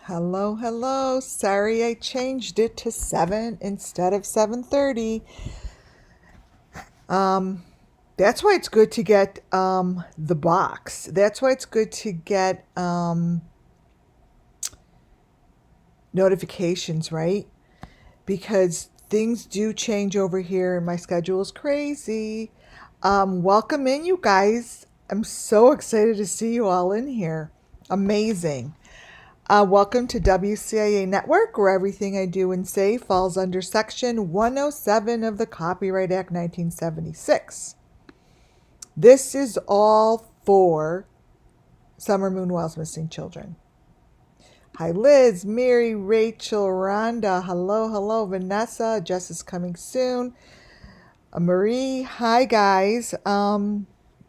Hello, hello. Sorry I changed it to 7 instead of 7:30. Um that's why it's good to get the box. That's why it's good to get notifications, right? Because things do change over here and my schedule is crazy. Welcome in, you guys. I'm so excited to see you all in here. Amazing. Welcome to WCIA Network, where everything I do and say falls under Section 107 of the Copyright Act 1976. This is all for SUMMERWELLS missing children. Hi, Liz, Mary, Rachel, Rhonda. Hello, hello, Vanessa. Jess is coming soon. Marie, hi, guys.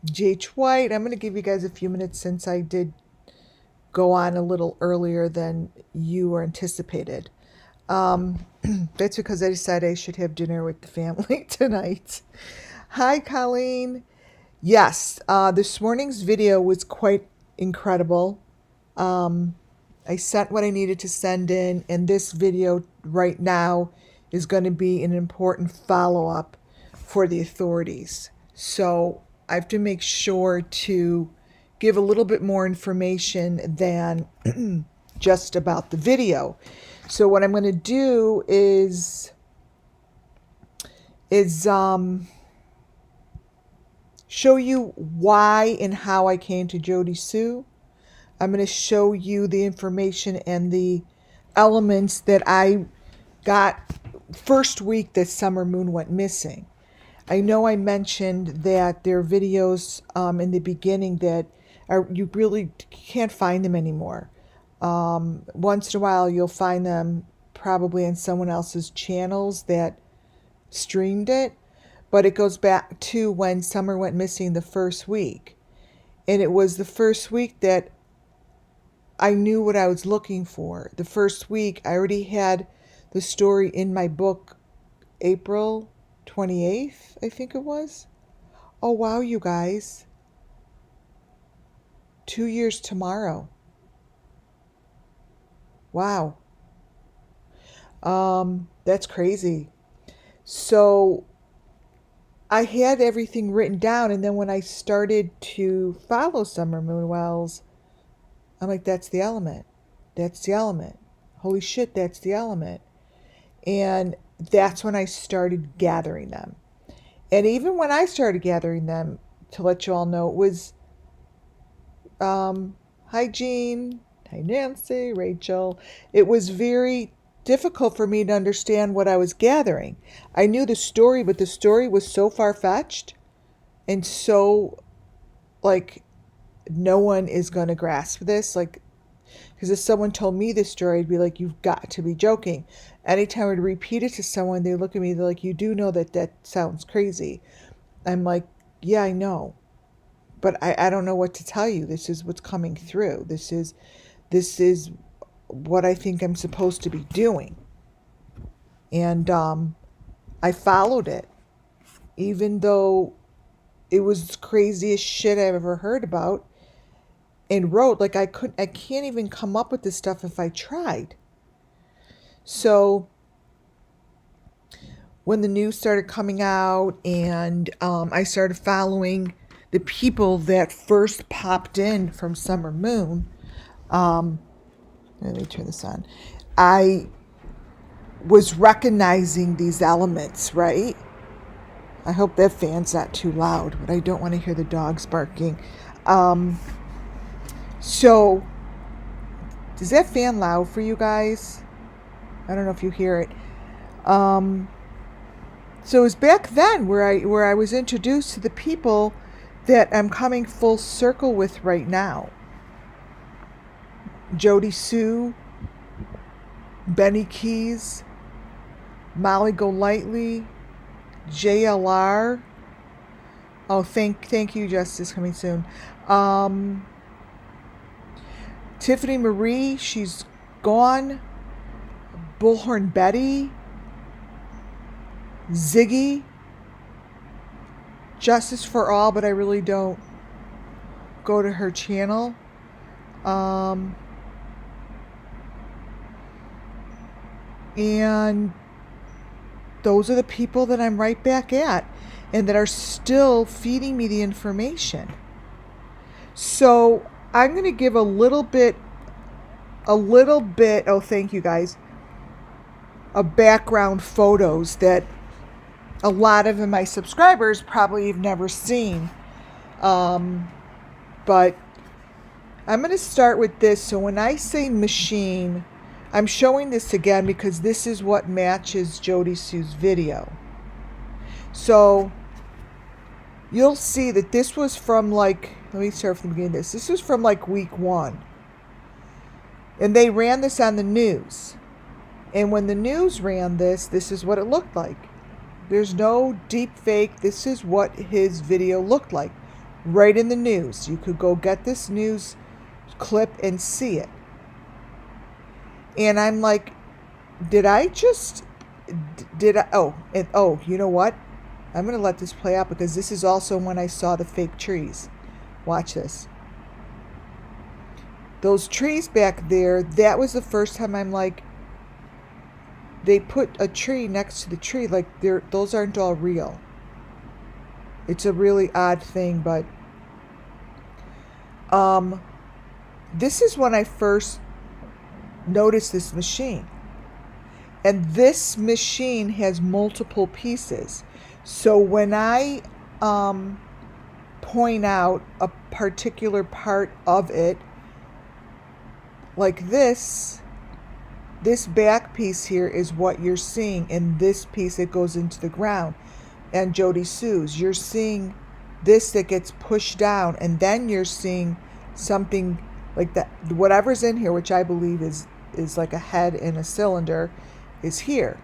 J.H. White, I'm going to give you guys a few minutes since I did go on a little earlier than you were anticipated. That's because I decided I should have dinner with the family tonight. Hi, Colleen. Yes, this morning's video was quite incredible. I sent what I needed to send in, and this video right now is going to be an important follow-up for the authorities. So I have to make sure to give a little bit more information than just about the video. So what I'm going to do is show you why and how I came to Jody Sue. I'm going to show you the information and the elements that I got first week that Summer Moon went missing. I know I mentioned that there are videos in the beginning that you really can't find them anymore. Once in a while you'll find them probably in someone else's channels that streamed it, but it goes back to when Summer went missing the first week. And it was the first week that I knew what I was looking for. The first week I already had the story in my book, April 28th, I think it was. Oh wow, you guys. 2 years tomorrow. Wow. That's crazy. So I had everything written down, and then when I started to follow SUMMERWELLS, I'm like, that's the element. That's the element. Holy shit, that's the element. And that's when I started gathering them. And even when I started gathering them, to let you all know, it was hi Jean, hi Nancy, Rachel. It was very difficult for me to understand what I was gathering. I knew the story, but the story was so far-fetched and so, like, no one is going to grasp this. Like, because if someone told me this story, I'd be like, you've got to be joking. Anytime I would repeat it to someone, they look at me, they're like, you do know that that sounds crazy. I'm like, yeah, I know. But I don't know what to tell you. This is what's coming through. This is what I think I'm supposed to be doing. And I followed it. Even though it was the craziest shit I've ever heard about. And wrote, like, I can't even come up with this stuff if I tried. So when the news started coming out and I started following the people that first popped in from Summer Moon, let me turn this on. I was recognizing these elements, right? I hope that fan's not too loud, but I don't want to hear the dogs barking. So, is that fan loud for you guys? I don't know if you hear it. So it was back then where I was introduced to the people that I'm coming full circle with right now. Jody Sue, Benny Keys, Molly Golightly, JLR. Oh, thank you, Justice, coming soon. Tiffany Marie, she's gone. Bullhorn Betty, Ziggy, Justice for All, but I really don't go to her channel. And those are the people that I'm right back at and that are still feeding me the information. So I'm going to give a little bit, oh, thank you guys, of background photos that a lot of my subscribers probably have never seen. But I'm going to start with this. So when I say machine, I'm showing this again because this is what matches Jody Sue's video. So you'll see that this was from like, let me start from the beginning of this. This was from like week 1. And they ran this on the news. And when the news ran this, this is what it looked like. There's no deep fake. This is what his video looked like. Right in the news. You could go get this news clip and see it. And I'm like, you know what? I'm going to let this play out because this is also when I saw the fake trees. Watch this. Those trees back there, that was the first time I'm like, they put a tree next to the tree, like those aren't all real. It's a really odd thing, but this is when I first noticed this machine. And this machine has multiple pieces. So when I point out a particular part of it, like this back piece here is what you're seeing, and this piece that goes into the ground. And Jody Sue's, you're seeing this that gets pushed down, and then you're seeing something like that. Whatever's in here, which I believe is like a head in a cylinder, is here.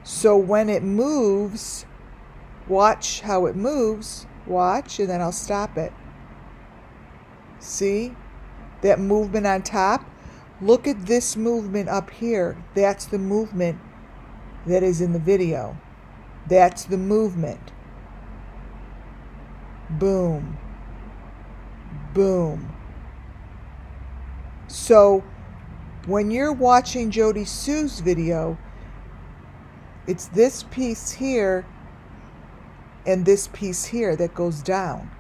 So when it moves, watch how it moves. Watch, and then I'll stop it. See that movement on top? Look at this movement up here. That's the movement that is in the video. That's the movement. Boom. Boom. So when you're watching Jody Sue's video, it's this piece here and this piece here that goes down.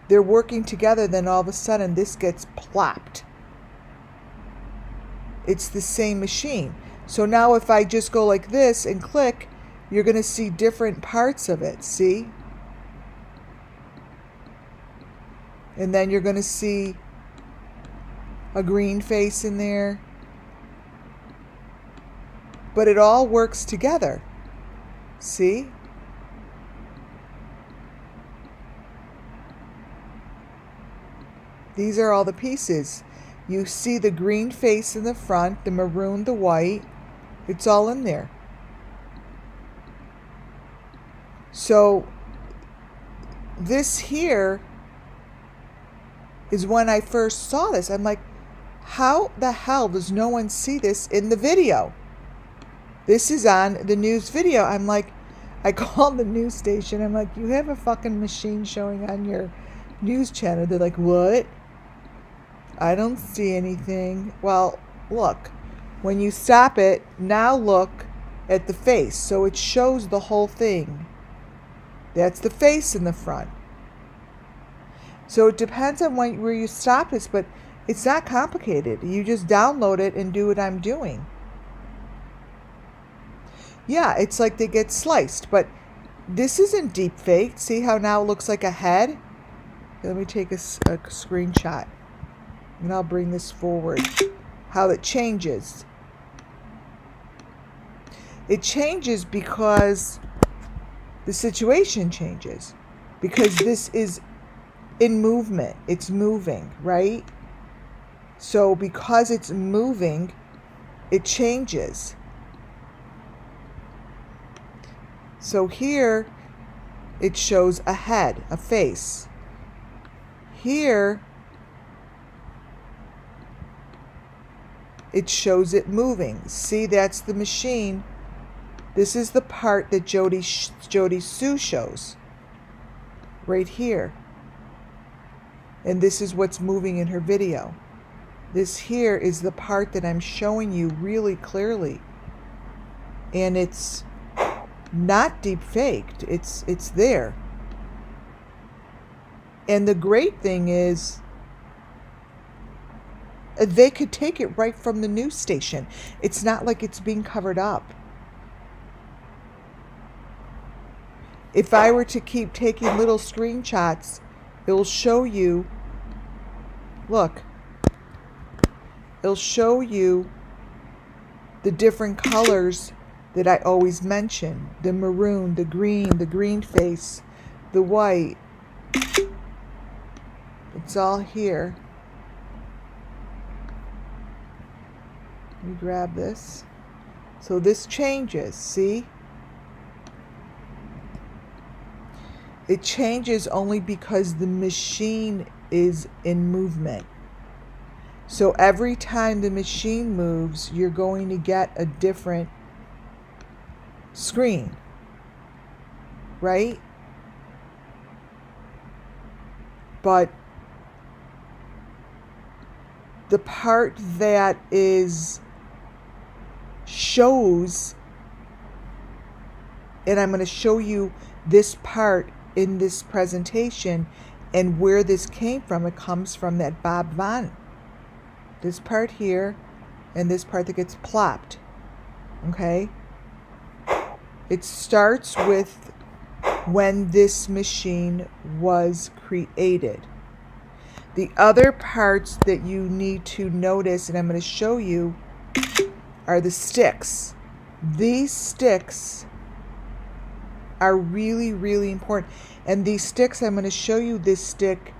They're working together, then all of a sudden this gets plopped. It's the same machine. So now if I just go like this and click, you're going to see different parts of it. See? And then you're going to see a green face in there. But it all works together. See? These are all the pieces. You see the green face in the front, the maroon, the white. It's all in there. So this here is when I first saw this. I'm like, how the hell does no one see this in the video? This is on the news video. I'm like, I called the news station. I'm like, you have a fucking machine showing on your news channel. They're like, what? I don't see anything. Well, look, when you stop it, now look at the face. So it shows the whole thing. That's the face in the front. So it depends on where you stop this, but it's not complicated. You just download it and do what I'm doing. Yeah, it's like they get sliced, but this isn't deep fake. See how now it looks like a head? Let me take a screenshot. And I'll bring this forward. How it changes. It changes because the situation changes. Because this is in movement. It's moving, right? So because it's moving, it changes. So here, it shows a head, a face. Here, it shows it moving. See, that's the machine. This is the part that Jody Sue shows. Right here. And this is what's moving in her video. This here is the part that I'm showing you really clearly. And it's not deep faked. It's there. And the great thing is they could take it right from the news station. It's not like it's being covered up. If I were to keep taking little screenshots, it'll show you, look, it'll show you the different colors that I always mention. The maroon, the green face, the white. It's all here. Let me grab this. So this changes, see? It changes only because the machine is in movement. So every time the machine moves, you're going to get a different screen, right? But the part that shows, and I'm going to show you this part in this presentation and where this came from. It comes from that Bob Vaughn. This part here and this part that gets plopped. Okay? It starts with when this machine was created. The other parts that you need to notice, and I'm going to show you, are the sticks. These sticks are really, really important. And these sticks, I'm going to show you this stick.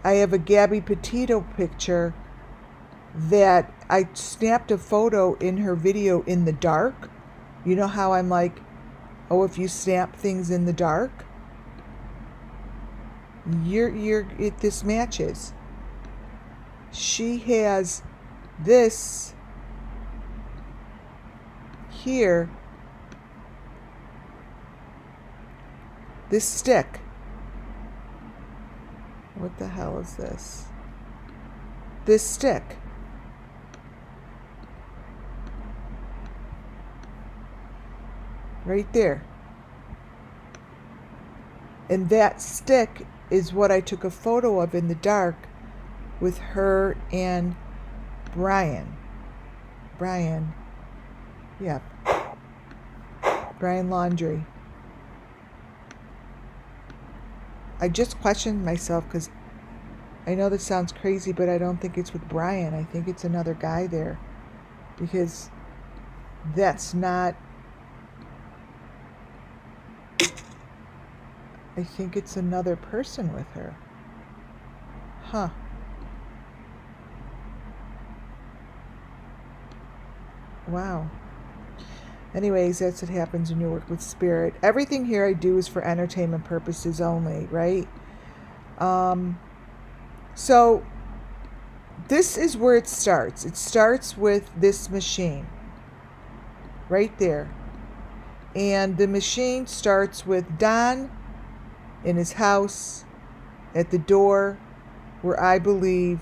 I have a Gabby Petito picture that I snapped a photo in her video in the dark. You know how I'm like, oh, if you snap things in the dark, this matches. She has this here, this stick. What the hell is this? This stick. Right there. And that stick is what I took a photo of in the dark with her and Brian. Yeah. Brian Laundrie. I just questioned myself because I know this sounds crazy, but I don't think it's with Brian. I think it's another guy there. Because that's not... I think it's another person with her. Huh. Wow. Anyways, that's what happens when you work with spirit. Everything here I do is for entertainment purposes only, right? So this is where it starts. It starts with this machine right there. And the machine starts with Don in his house at the door where I believe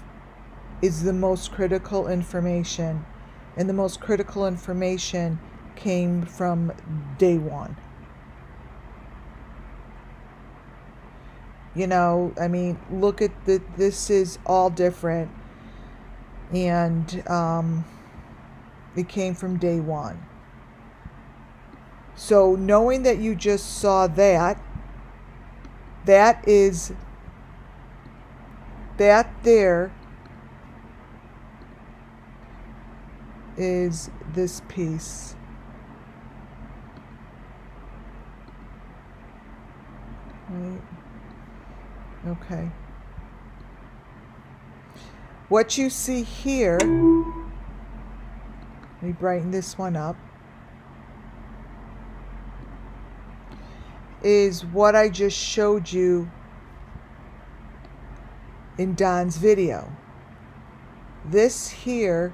is the most critical information. And the most critical information came from day one. You know, I mean, look at this is all different. And it came from day one. So knowing that you just saw that there is this piece. Right. Okay. What you see here, let me brighten this one up, is what I just showed you in Don's video. This here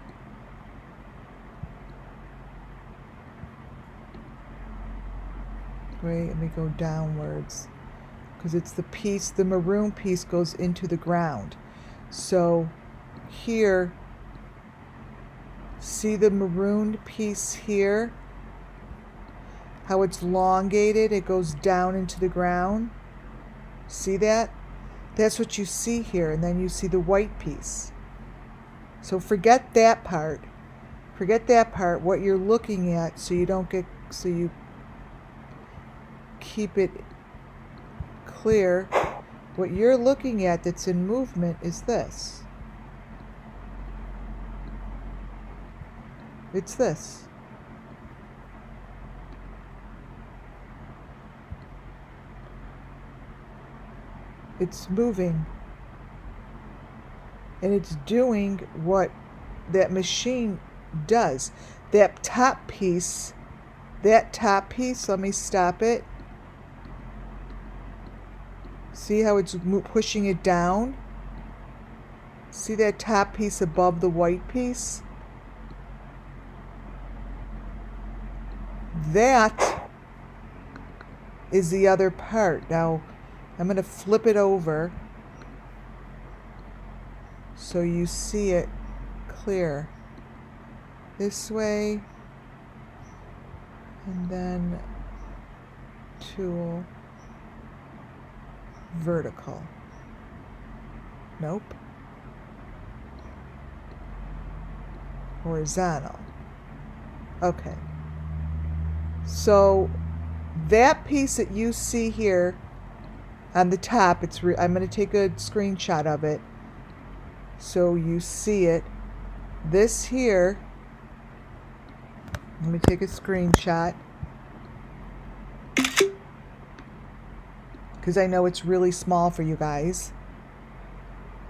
wait, let me go downwards because it's the piece, the maroon piece goes into the ground. So here See the marooned piece here? How it's elongated, it goes down into the ground. See that? That's what you see here, and then you see the white piece. So forget that part. Forget that part, what you're looking at, so you keep it clear. What you're looking at that's in movement is this. It's this. It's moving. And it's doing what that machine does. That top piece, let me stop it. See how it's pushing it down? See that top piece above the white piece? That is the other part. Now, I'm going to flip it over so you see it clear. This way, and then tool, vertical. Nope. Horizontal. Okay. So that piece that you see here on the top, I'm going to take a screenshot of it so you see it. This here, let me take a screenshot because I know it's really small for you guys,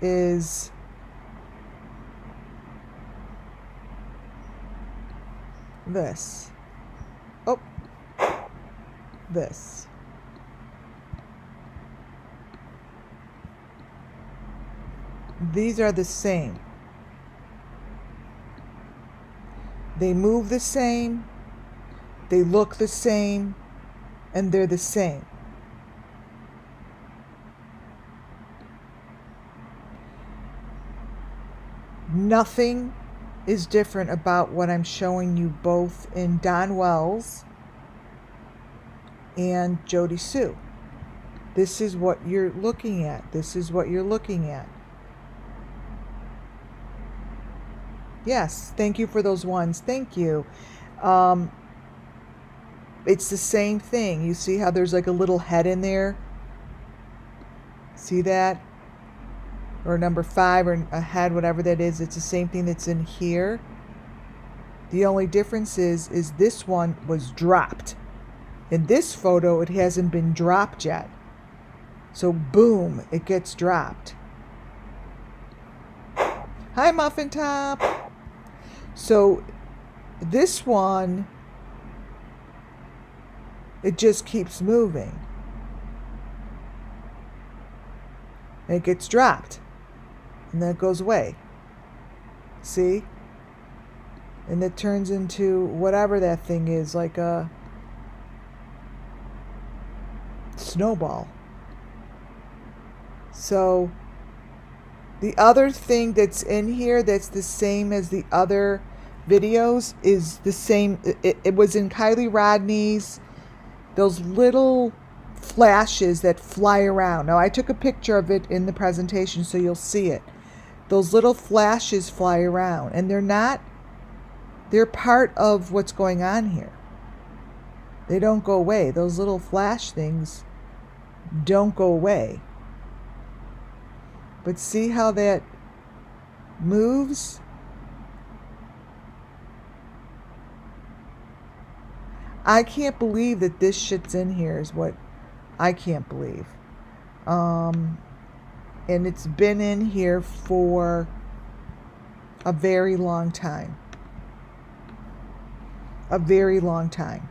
is this. Oh, this. These are the same. They move the same, they look the same, and they're the same. Nothing is different about what I'm showing you both in Dawn Wells and Jodie Sue. This is what you're looking at. This is what you're looking at. Yes, thank you for those ones. Thank you. It's the same thing. You see how there's like a little head in there? See that? Or number 5 or a head, whatever that is. It's the same thing that's in here. The only difference is this one was dropped. In this photo, it hasn't been dropped yet. So boom, it gets dropped. Hi, Muffin Top. So this one, it just keeps moving. And it gets dropped. And then it goes away. See? And it turns into whatever that thing is, like a snowball. So the other thing that's in here that's the same as the other videos is the same. It was in Kylie Rodney's, those little flashes that fly around. Now, I took a picture of it in the presentation so you'll see it. Those little flashes fly around, and they're part of what's going on here. They don't go away. Those little flash things don't go away. But see how that moves? I can't believe that this shit's in here is what I can't believe. And it's been in here for a very long time. A very long time.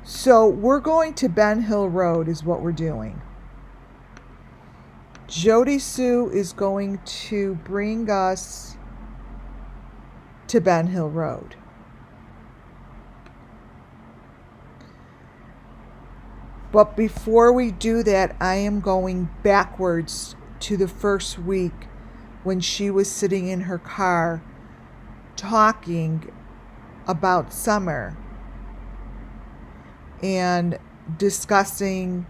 So we're going to Ben Hill Road is what we're doing. Jodie Sue is going to bring us to Ben Hill Road. But before we do that, I am going backwards to the first week when she was sitting in her car talking about summer and discussing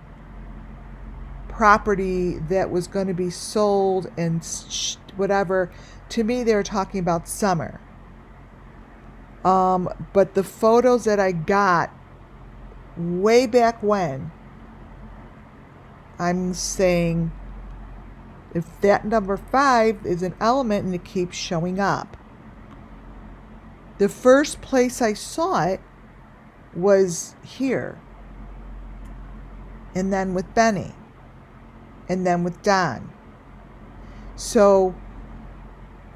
property that was going to be sold and whatever. To me, they were talking about summer. But the photos that I got way back when, I'm saying if that number 5 is an element and it keeps showing up. The first place I saw it was here, and then with Benny, and then with Don. So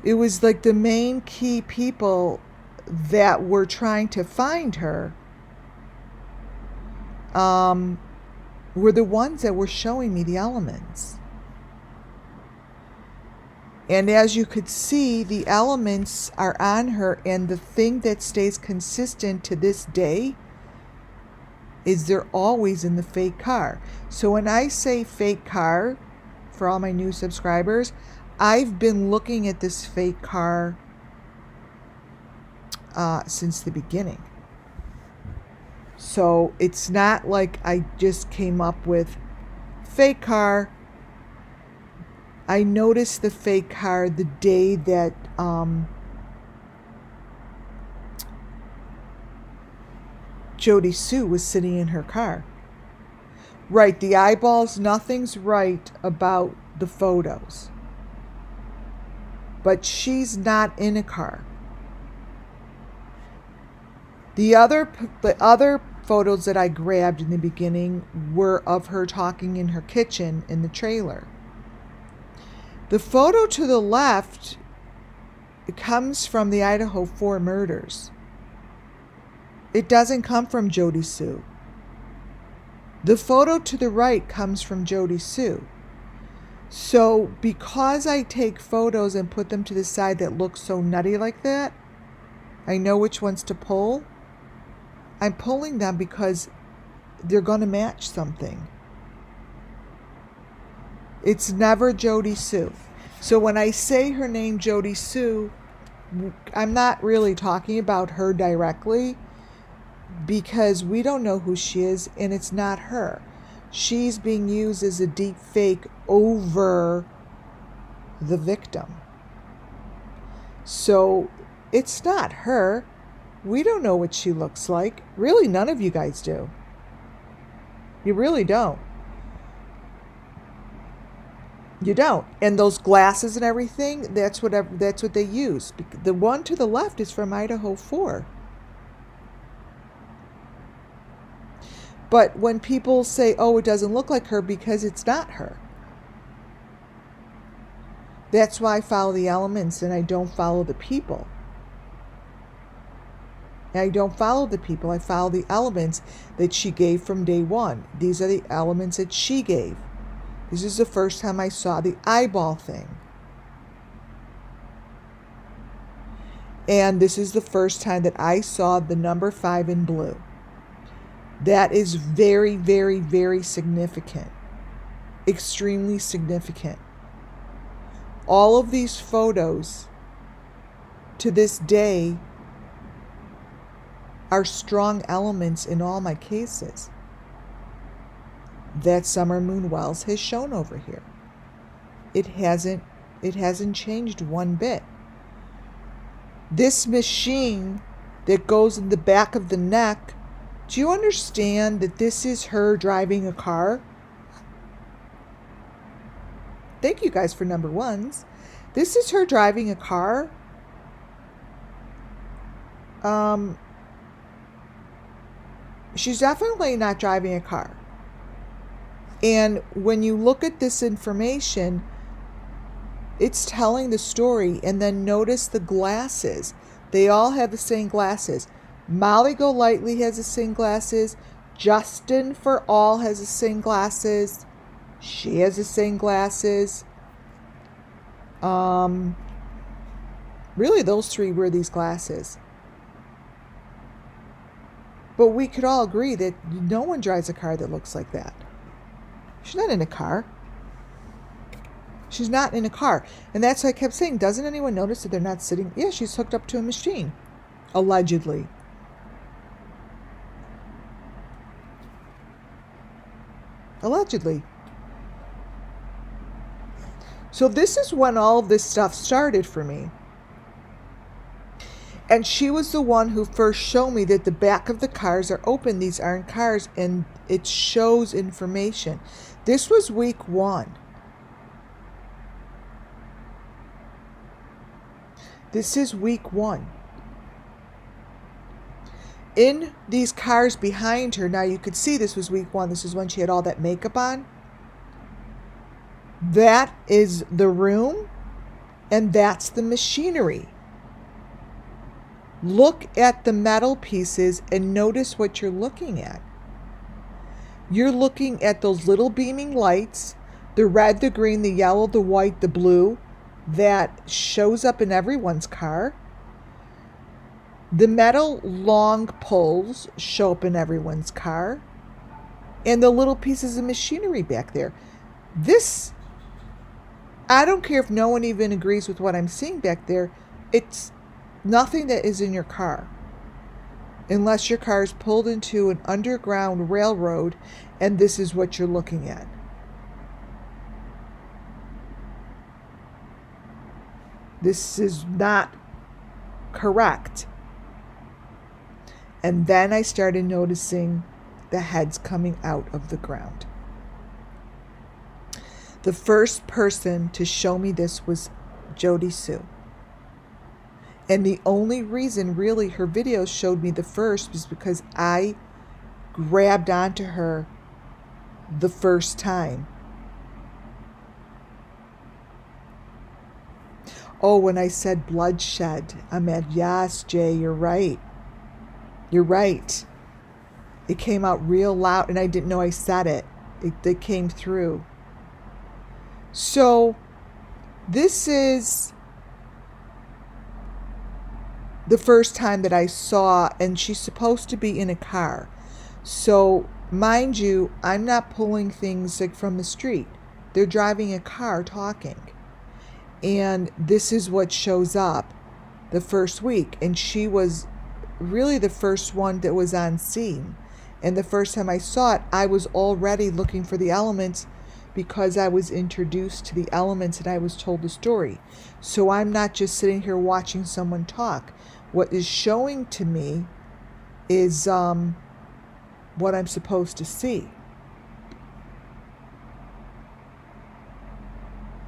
it was like the main key people that were trying to find her were the ones that were showing me the elements. And as you could see, the elements are on her, and the thing that stays consistent to this day is they're always in the fake car. So when I say fake car, for all my new subscribers, I've been looking at this fake car since the beginning. So it's not like I just came up with fake car. I noticed the fake car the day that Jody Sue was sitting in her car. Right, the eyeballs, nothing's right about the photos. But she's not in a car. The other photos that I grabbed in the beginning were of her talking in her kitchen in the trailer. The photo to the left, it comes from the Idaho 4 murders. It doesn't come from Jody Sue. The photo to the right comes from Jody Sue. So because I take photos and put them to the side that look so nutty like that, I know which ones to pull. I'm pulling them because they're going to match something. It's never Jody Sue. So when I say her name, Jody Sue, I'm not really talking about her directly because we don't know who she is and it's not her. She's being used as a deep fake over the victim. So it's not her. We don't know what she looks like. Really, none of you guys do. You really don't. You don't. And those glasses and everything, that's what they use. The one to the left is from Idaho 4. But when people say, oh, it doesn't look like her, because it's not her. That's why I follow the elements and I don't follow the people. I don't follow the people. I follow the elements that she gave from day one. These are the elements that she gave. This is the first time I saw the eyeball thing. And this is the first time that I saw the number 5 in blue. That is very, very, very significant. Extremely significant. All of these photos to this day are strong elements in all my cases that Summer Moon Wells has shown over here. It hasn't changed one bit. This machine that goes in the back of the neck, do you understand that this is her driving a car? Thank you guys for number 1s. This is her driving a car. She's definitely not driving a car. And when you look at this information, it's telling the story. And then notice the glasses. They all have the same glasses. Molly Golightly has the same glasses. Justin for All has the same glasses. She has the same glasses. Really, those 3 wear these glasses. But we could all agree that no one drives a car that looks like that. She's not in a car. She's not in a car. And that's why I kept saying, doesn't anyone notice that they're not sitting? Yeah, she's hooked up to a machine. Allegedly. Allegedly. So this is when all of this stuff started for me. And she was the one who first showed me that the back of the cars are open. These aren't cars, and it shows information. This was week 1. This is week 1. In these cars behind her, now you could see this was week 1. This is when she had all that makeup on. That is the room, and that's the machinery. Look at the metal pieces and notice what you're looking at. You're looking at those little beaming lights, the red, the green, the yellow, the white, the blue, that shows up in everyone's car. The metal long poles show up in everyone's car. And the little pieces of machinery back there. This, I don't care if no one even agrees with what I'm seeing back there. It's nothing that is in your car. Unless your car is pulled into an underground railroad and this is what you're looking at. This is not correct. And then I started noticing the heads coming out of the ground. The first person to show me this was Jody Sue. And the only reason really her videos showed me the first was because I grabbed onto her the first time. Oh, when I said bloodshed, I'm at, yes, Jay, you're right. You're right. It came out real loud, and I didn't know I said it. It came through. So, this is the first time that I saw, and she's supposed to be in a car. So, mind you, I'm not pulling things like from the street. They're driving a car talking. And this is what shows up the first week. And she was really the first one that was on scene. And the first time I saw it, I was already looking for the elements because I was introduced to the elements and I was told the story. So I'm not just sitting here watching someone talk. What is showing to me is what I'm supposed to see.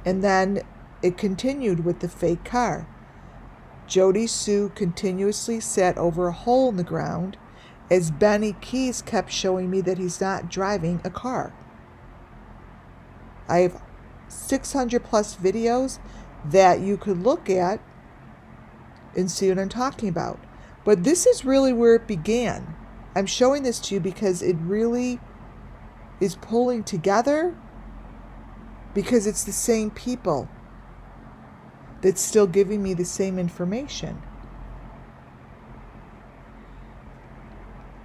And then it continued with the fake car. Jody Sue continuously sat over a hole in the ground as Benny Keys kept showing me that he's not driving a car. I have 600 plus videos that you could look at and see what I'm talking about. But this is really where it began. I'm showing this to you because it really is pulling together because it's the same people that's still giving me the same information.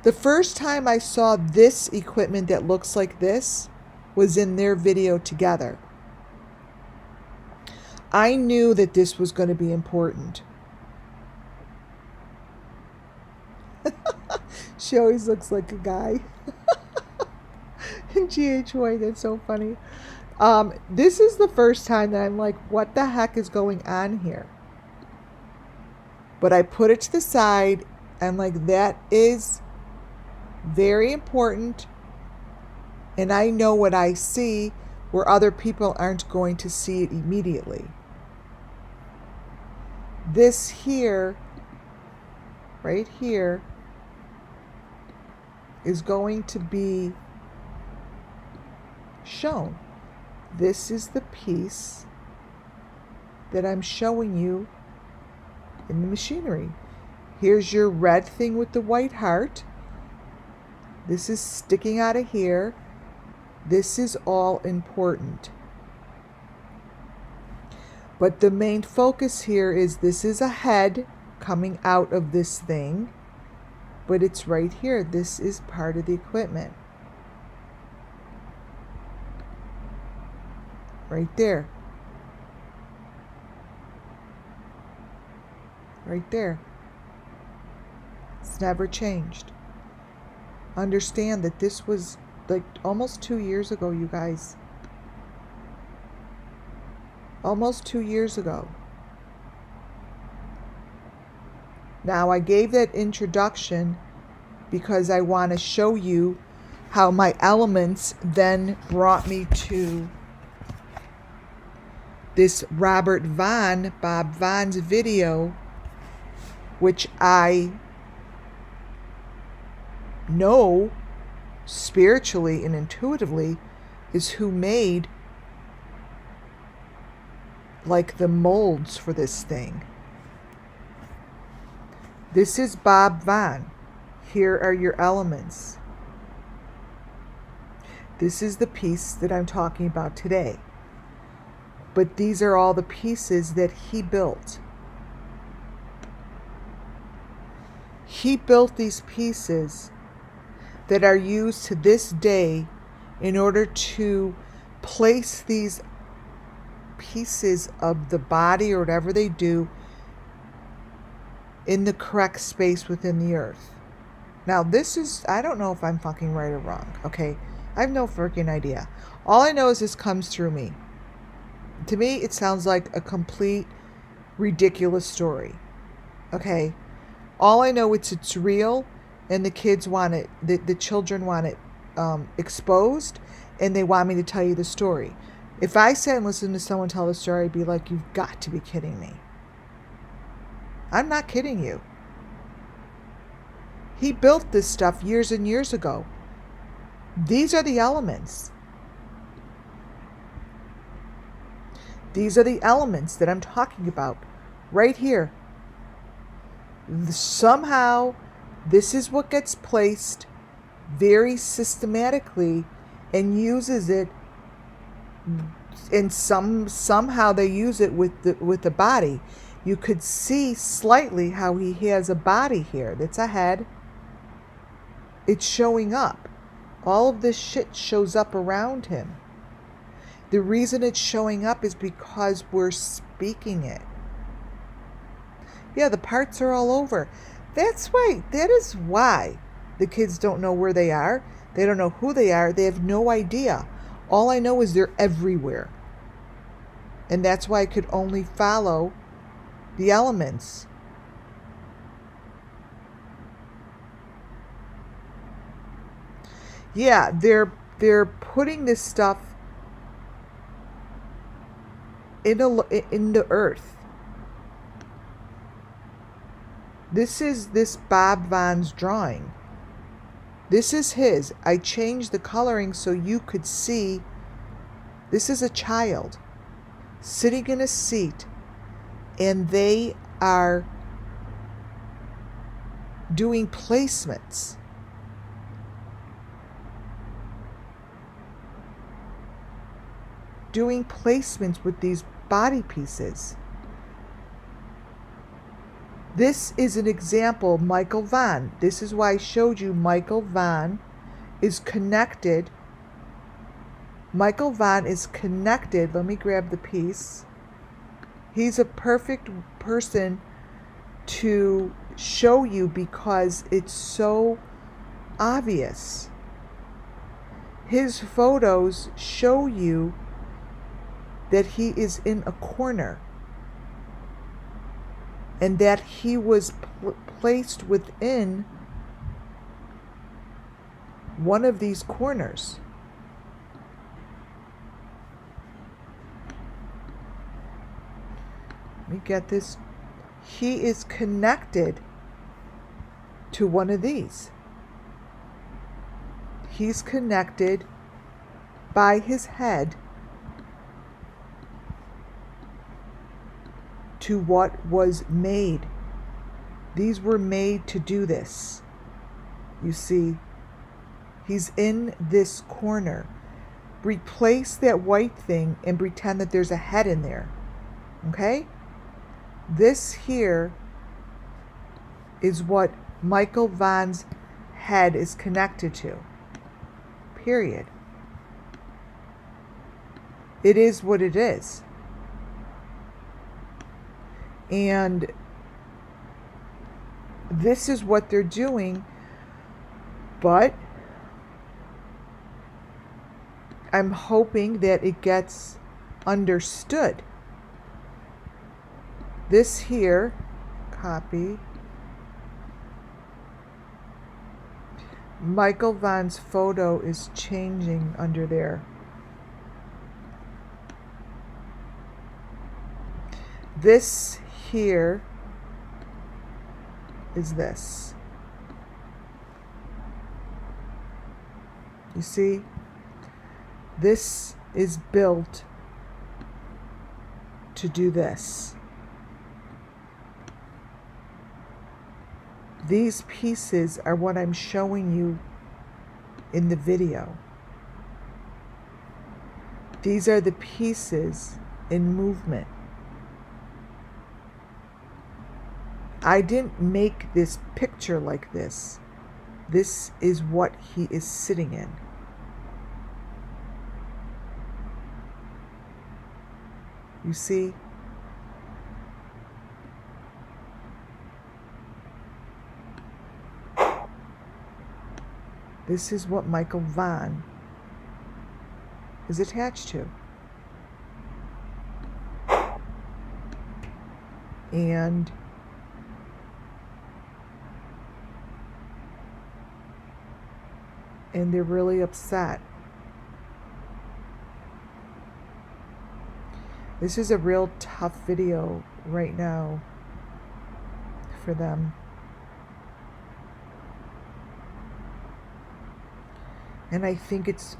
The first time I saw this equipment that looks like this was in their video together. I knew that this was going to be important. She always looks like a guy. In GHY, that's so funny. This is the first time that I'm like, what the heck is going on here? But I put it to the side. I'm like, that is very important. And I know what I see where other people aren't going to see it immediately. This here, right here, is going to be shown. This is the piece that I'm showing you in the machinery. Here's your red thing with the white heart. This is sticking out of here. This is all important. But the main focus here is this is a head coming out of this thing, but it's right here. This is part of the equipment. Right there. right there. It's never changed. Understand that this was like almost 2 years ago, you guys. Almost 2 years ago. Now, I gave that introduction because I want to show you how my elements then brought me to this Bob Vaughn's video, which I know spiritually and intuitively is who made like the molds for this thing. This is Bob Vaughn. Here are your elements. This is the piece that I'm talking about today. But these are all the pieces that he built. He built these pieces that are used to this day in order to place these pieces of the body or whatever they do in the correct space within the earth. Now this is, I don't know if I'm fucking right or wrong, okay? I have no freaking idea. All I know is this comes through me. To me, it sounds like a complete ridiculous story, okay? All I know is it's real, and the kids want it, the children want it exposed, and they want me to tell you the story. If I sat and listened to someone tell the story, I'd be like, you've got to be kidding me. I'm not kidding you. He built this stuff years and years ago. These are the elements. These are the elements that I'm talking about right here. Somehow, this is what gets placed very systematically and uses it, and somehow they use it with the body. You could see slightly how he has a body here. That's a head. It's showing up. All of this shit shows up around him. The reason it's showing up is because we're speaking it. Yeah, the parts are all over. That's why, that is why the kids don't know where they are. They don't know who they are. They have no idea. All I know is they're everywhere. And that's why I could only follow the elements. Yeah, they're putting this stuff in the earth. This is this Bob Vaughn's drawing. This is his. I changed the coloring so you could see. This is a child sitting in a seat, and they are doing placements. Doing placements with these body pieces. This is an example, Michael Vaughn. This is why I showed you Michael Vaughn is connected. Michael Vaughn is connected. Let me grab the piece. He's a perfect person to show you because it's so obvious. His photos show you that he is in a corner and that he was placed within one of these corners. Let me get this. He is connected to one of these. He's connected by his head to what was made. These were made to do this. You see, he's in this corner. Replace that white thing and pretend that there's a head in there. Okay? This here is what Michael Vaughn's head is connected to. Period. It is what it is. And this is what they're doing, but I'm hoping that it gets understood. This here, copy, Michael Vaughn's photo is changing under there. This here is this. You see? This is built to do this. These pieces are what I'm showing you in the video. These are the pieces in movement. I didn't make this picture like this. This is what he is sitting in. You see? This is what Michael Vaughn is attached to. And they're really upset. This is a real tough video right now for them. And I think it's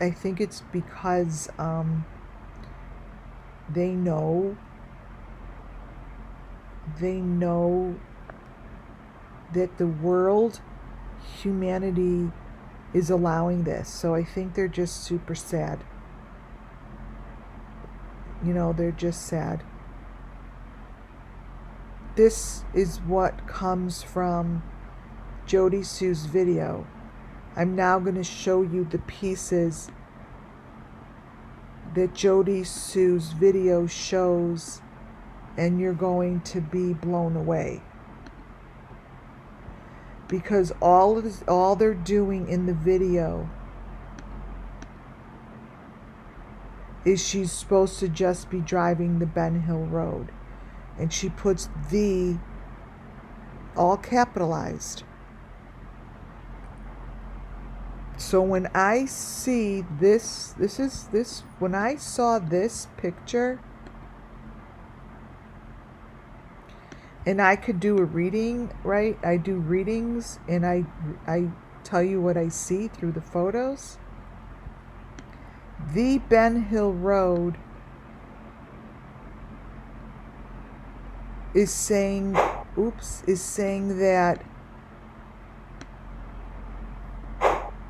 because they know that the world, humanity is allowing this. So I think they're just super sad. You know, they're just sad. This is what comes from JODIESUEBROWN's video. I'm now going to show you the pieces that JODIESUEBROWN's video shows, and you're going to be blown away. Because all they're doing in the video is she's supposed to just be driving the Ben Hill Road. And she puts the all capitalized. So when I see this, when I saw this picture, and I could do a reading, right? I do readings, and I tell you what I see through the photos. The Ben Hill Road is saying, that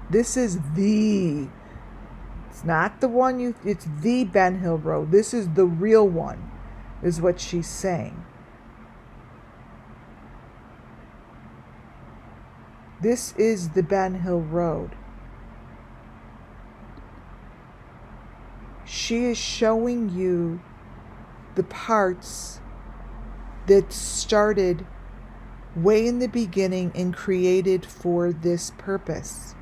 this is it's not the one it's the Ben Hill Road. This is the real one, is what she's saying. This is the Ben Hill Road. She is showing you the parts that started way in the beginning and created for this purpose.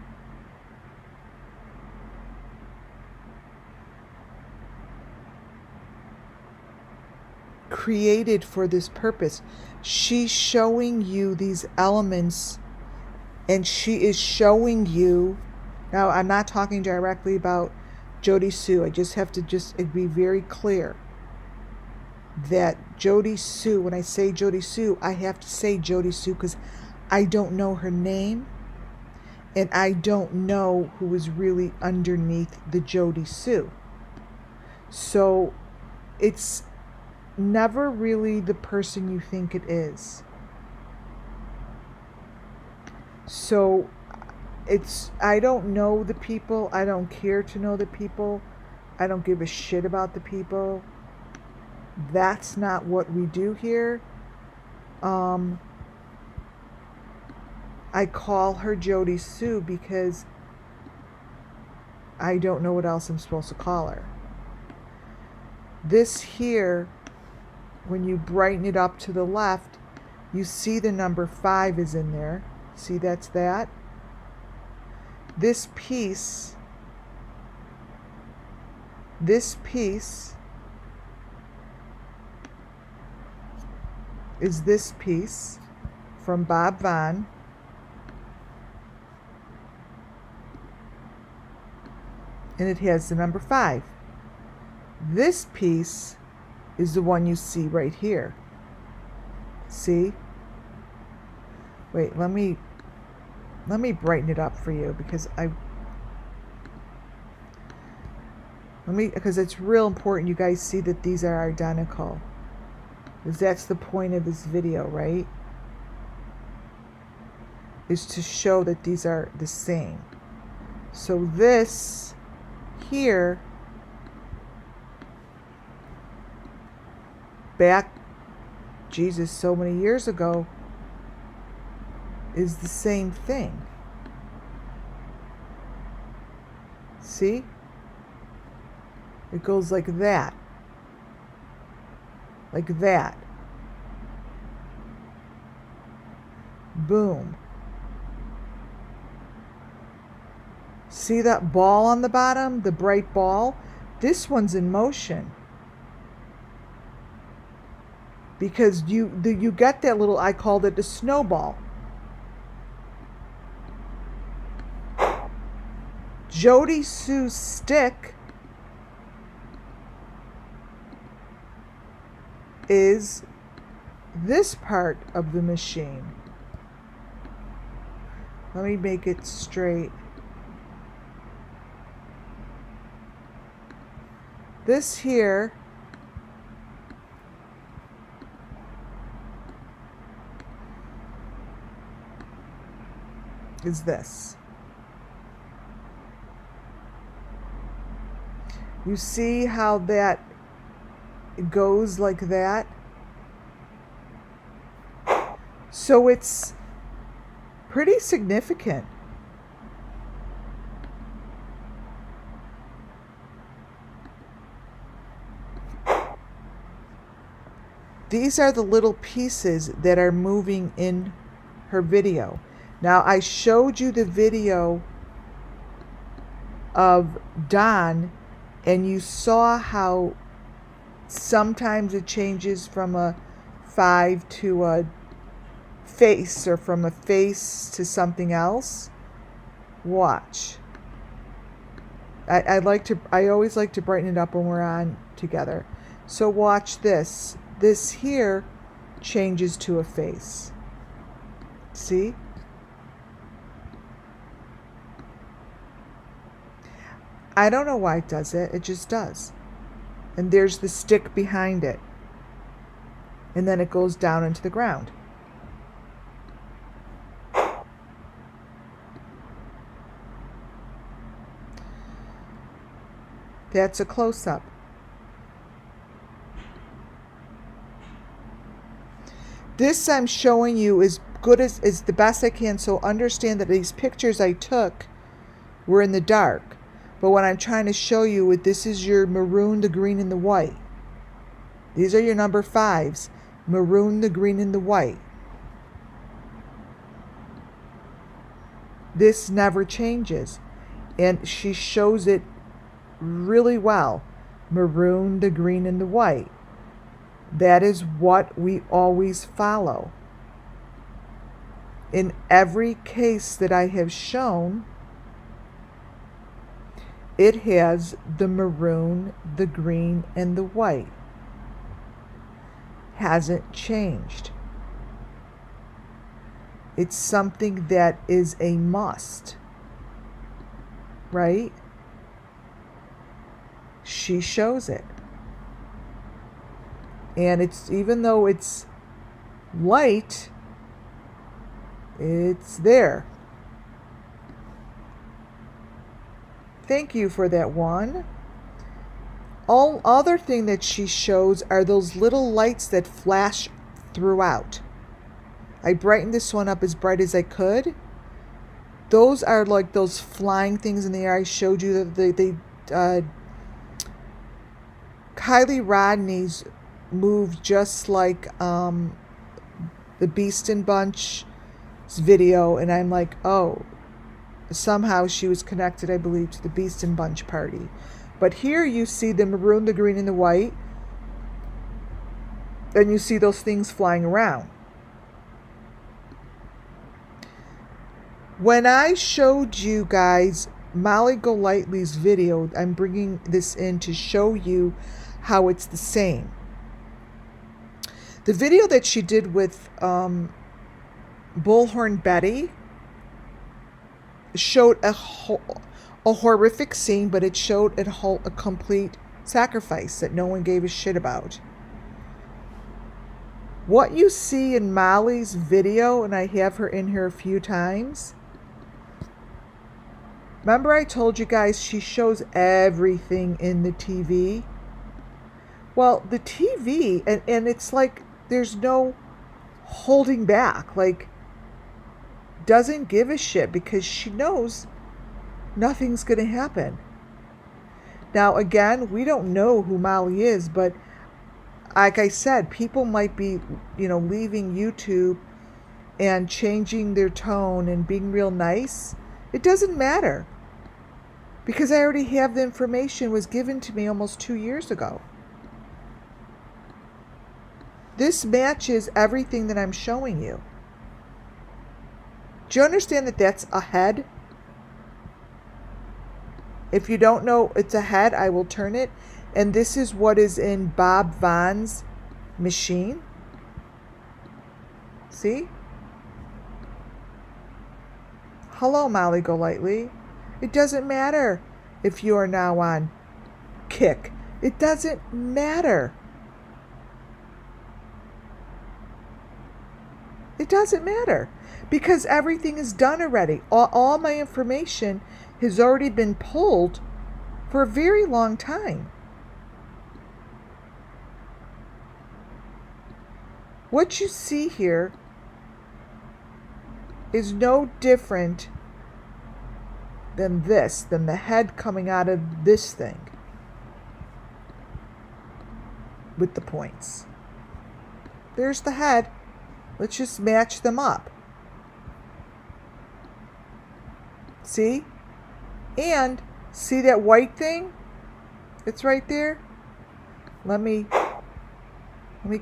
Created for this purpose. She's showing you these elements, and she is showing you, now I'm not talking directly about JODIESUE. I just have to be very clear that JODIESUE, when I say JODIESUE, I have to say JODIESUE because I don't know her name, and I don't know who is really underneath the JODIESUE. So it's never really the person you think it is. So I don't know the people. I don't care to know the people. I don't give a shit about the people. That's not what we do here. I call her JODIESUE because I don't know what else I'm supposed to call her. This here, when you brighten it up to the left, You see the number 5 is in there. See, that's that. This piece is this piece from Vaughn. And it has the number 5. This piece is the one you see right here. See? Wait, let me brighten it up for you because because it's real important you guys see that these are identical. Because that's the point of this video, right? Is to show that these are the same. So this here, back, Jesus, so many years ago, is the same thing. See? It goes like that. Like that. Boom. See that ball on the bottom? The bright ball? This one's in motion. Because you get that little, I called it the snowball. Jody Sue's stick is this part of the machine. Let me make it straight. This here is this. You see how that goes like that? So it's pretty significant. These are the little pieces that are moving in her video. Now, I showed you the video of Don, and you saw how sometimes it changes from a 5 to a face, or from a face to something else. Watch. I always like to brighten it up when we're on together. So watch this. This here changes to a face. See? I don't know why it does it. It just does. And there's the stick behind it. And then it goes down into the ground. That's a close-up. This I'm showing you as good as the best I can, so understand that these pictures I took were in the dark. But what I'm trying to show you, this is your maroon, the green, and the white. These are your number 5s. Maroon, the green, and the white. This never changes. And she shows it really well. Maroon, the green, and the white. That is what we always follow. In every case that I have shown, it has the maroon, the green, and the white. Hasn't changed. It's something that is a must, right? She shows it. And it's, even though it's light, it's there. Thank you for that one. All other thing that she shows are those little lights that flash throughout. I brightened this one up as bright as I could. Those are like those flying things in the air I showed you. That Kylie Rodney's move just like the Beeston Bunch's video, and I'm like, oh, somehow she was connected, I believe, to the Beeston Bunch party. But here you see the maroon, the green, and the white, and you see those things flying around. When I showed you guys Molly Golightly's video, I'm bringing this in to show you how it's the same. The video that she did with Bullhorn Betty showed a horrific scene, but it showed a complete sacrifice that no one gave a shit about. What you see in Molly's video, and I have her in here a few times, remember I told you guys she shows everything in the TV? Well, the TV, and it's like there's no holding back, like doesn't give a shit because she knows nothing's going to happen. Now, again, we don't know who Molly is, but like I said, people might be, leaving YouTube and changing their tone and being real nice. It doesn't matter because I already have the information was given to me almost 2 years ago. This matches everything that I'm showing you. Do you understand that that's a head? If you don't know it's a head, I will turn it. And this is what is in Bob Vaughn's machine. See? Hello, Molly Golightly. It doesn't matter if you are now on Kick. It doesn't matter. It doesn't matter because everything is done already. All my information has already been pulled for a very long time. What you see here is no different than the head coming out of this thing with the points. There's the head. Let's just match them up. See? And see that white thing? It's right there. Let me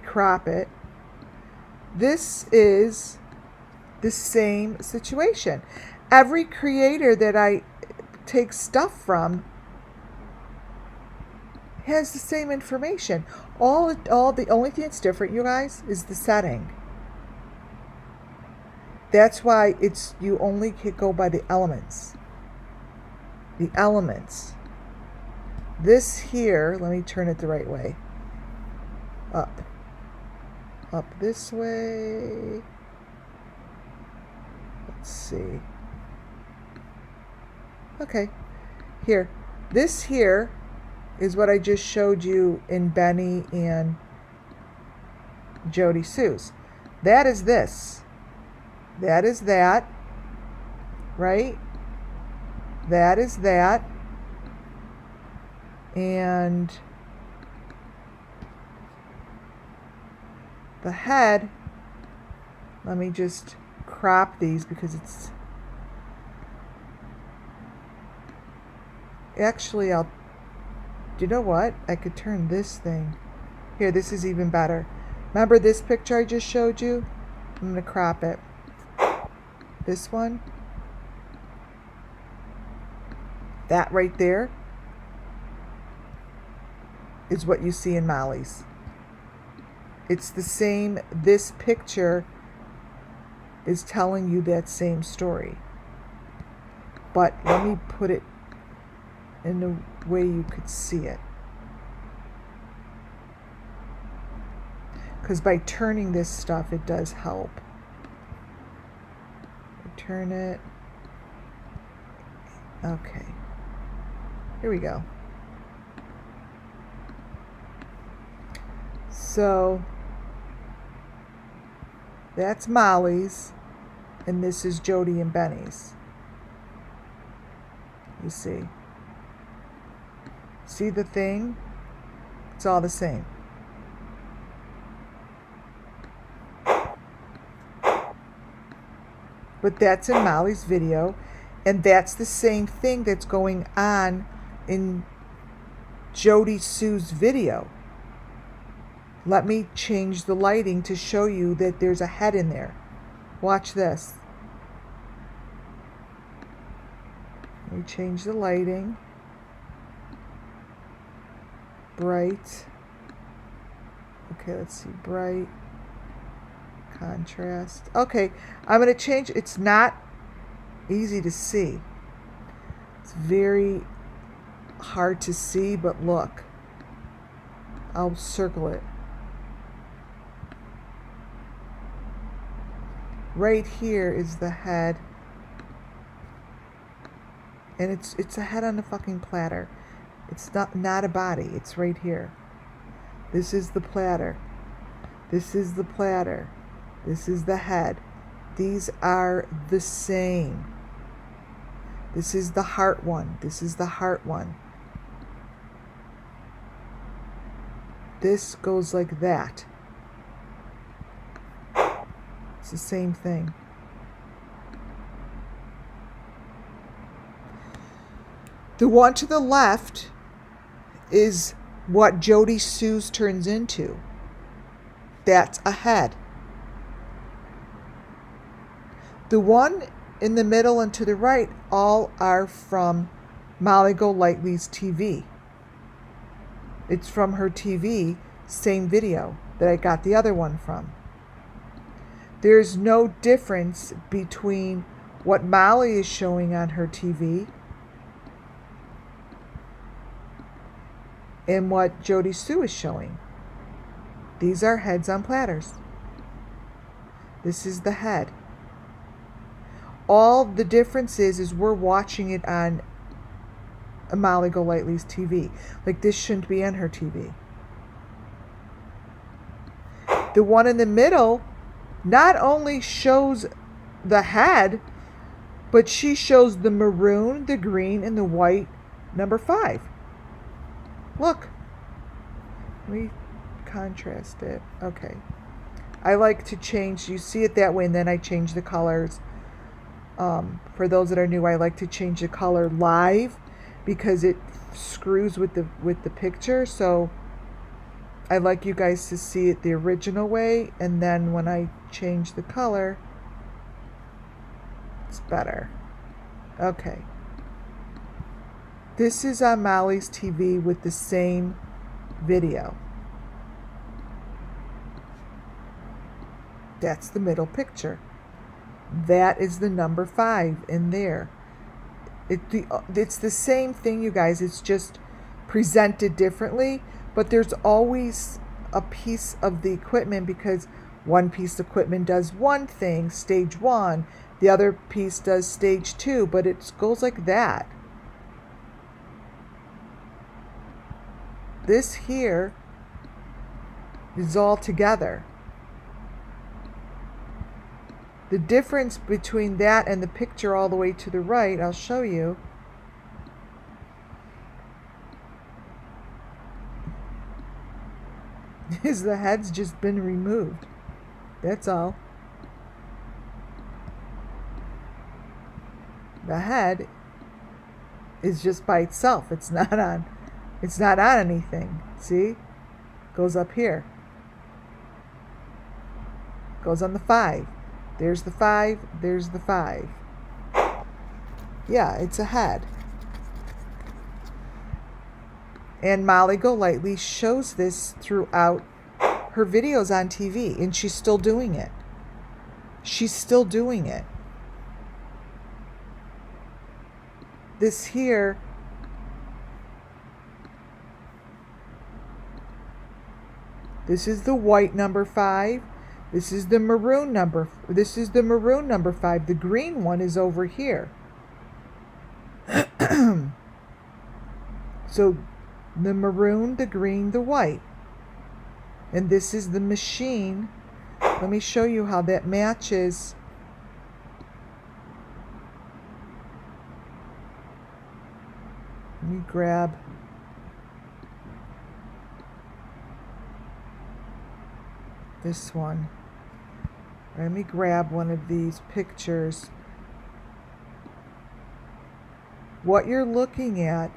crop it. This is the same situation. Every creator that I take stuff from has the same information. The only thing that's different, you guys, is the setting. That's why you only can go by the elements. The elements. This here, let me turn it the right way. Up this way. Let's see. Okay. Here. This here is what I just showed you in Benny and Jody Sue's. That is this. That is that. Right? That is that. And the head, let me just crop these because it's actually, do you know what? I could turn this thing. Here, this is even better. Remember this picture I just showed you? I'm going to crop it. This one. That right there is what you see in Molly's. It's the same. This picture is telling you that same story. But let me put it in the way you could see it. Because by turning this stuff, it does help. Turn it. Okay. Here we go. So that's Molly's, and this is Jody and Benny's. You see? See the thing? It's all the same. but that's in Molly's video, and that's the same thing that's going on in Jody Sue's video. Let me change the lighting to show you that there's a head in there. Watch this. Let me change the lighting. Bright. Okay, let's see. Bright. Contrast. Okay, I'm going to change. It's not easy to see. It's very hard to see, but look. I'll circle it. Right here is the head. And it's a head on a fucking platter. It's not a body. It's right here. This is the platter. This is the platter. This is the head. These are the same. This is the heart one. This is the heart one. This goes like that. It's the same thing. The one to the left is what Jody Sue's turns into. That's a head. The one in the middle and to the right all are from Molly Golightly's TV. It's from her TV, same video that I got the other one from. There's no difference between what Molly is showing on her TV and what Jody Sue is showing. These are heads on platters. This is the head. All the difference is we're watching it on Molly Golightly's TV. Like, this shouldn't be on her TV. The one in the middle not only shows the head, but she shows the maroon, the green, and the white number 5. Look. Let me contrast it. Okay. I like to change, you see it that way, and then I change the colors. For those that are new, I like to change the color live because it screws with the picture. So I like you guys to see it the original way, and then when I change the color, it's better. Okay. This is on Molly's TV with the same video. That's the middle picture. That is the number 5 in there. It's the same thing, you guys. It's just presented differently, but there's always a piece of the equipment because one piece of equipment does one thing, stage 1, the other piece does stage 2, but it goes like that. This here is all together. The difference between that and the picture all the way to the right, I'll show you. Is the head's just been removed. That's all. The head is just by itself. It's not on anything. See? Goes up here. Goes on the 5. There's the 5, there's the 5. Yeah, it's a head. And Molly Golightly shows this throughout her videos on TV, and she's still doing it. She's still doing it. This here, this is the white number 5. This is the maroon number. This is the maroon number 5. The green one is over here. So the maroon, the green, the white. And this is the machine. Let me show you how that matches. Let me grab this one. Let me grab one of these pictures. What you're looking at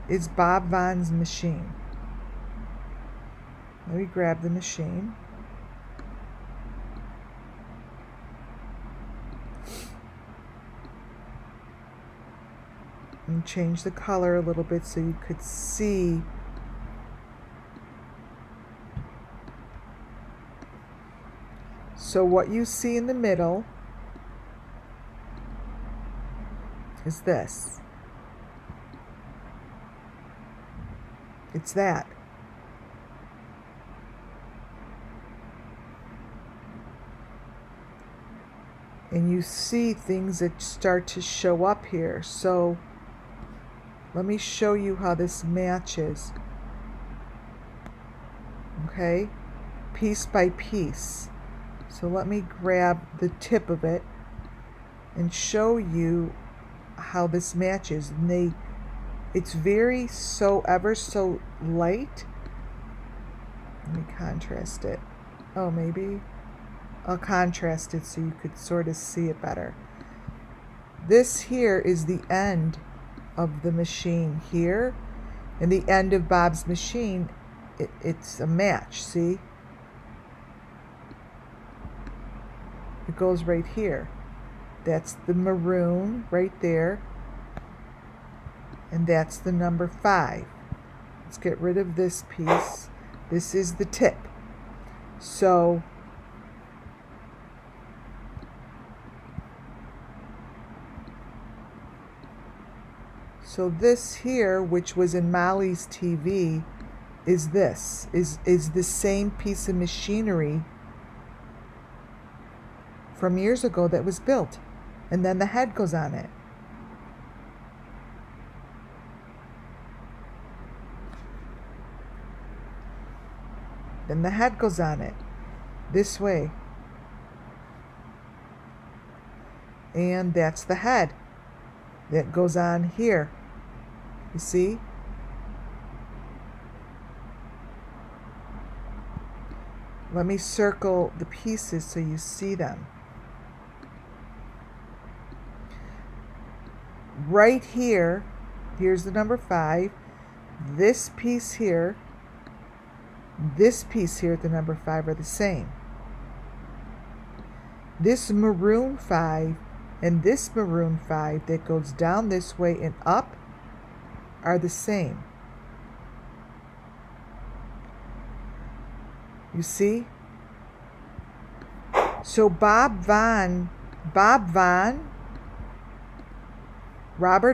is Bob Vaughn's machine. Let me grab the machine. And change the color a little bit so you could see. So what you see in the middle is this. It's that. And you see things that start to show up here. So let me show you how this matches. Okay? Piece by piece. So let me grab the tip of it and show you how this matches. And it's very ever so light. Let me contrast it. Oh, maybe I'll contrast it so you could sort of see it better. This here is the end of the machine here, and the end of Bob's machine, it's a match, see? It goes right here. That's the maroon right there, and that's the number 5. Let's get rid of this piece. This is the tip. So this here, which was in Molly's TV, is the same piece of machinery from years ago that was built. And then the head goes on it. Then the head goes on it. This way. And that's the head that goes on here. You see? Let me circle the pieces so you see them. Right here, here's the number 5. This piece here, this piece here at the number 5 are the same. This maroon 5 and this maroon 5 that goes down this way and up are the same. You see? So Robert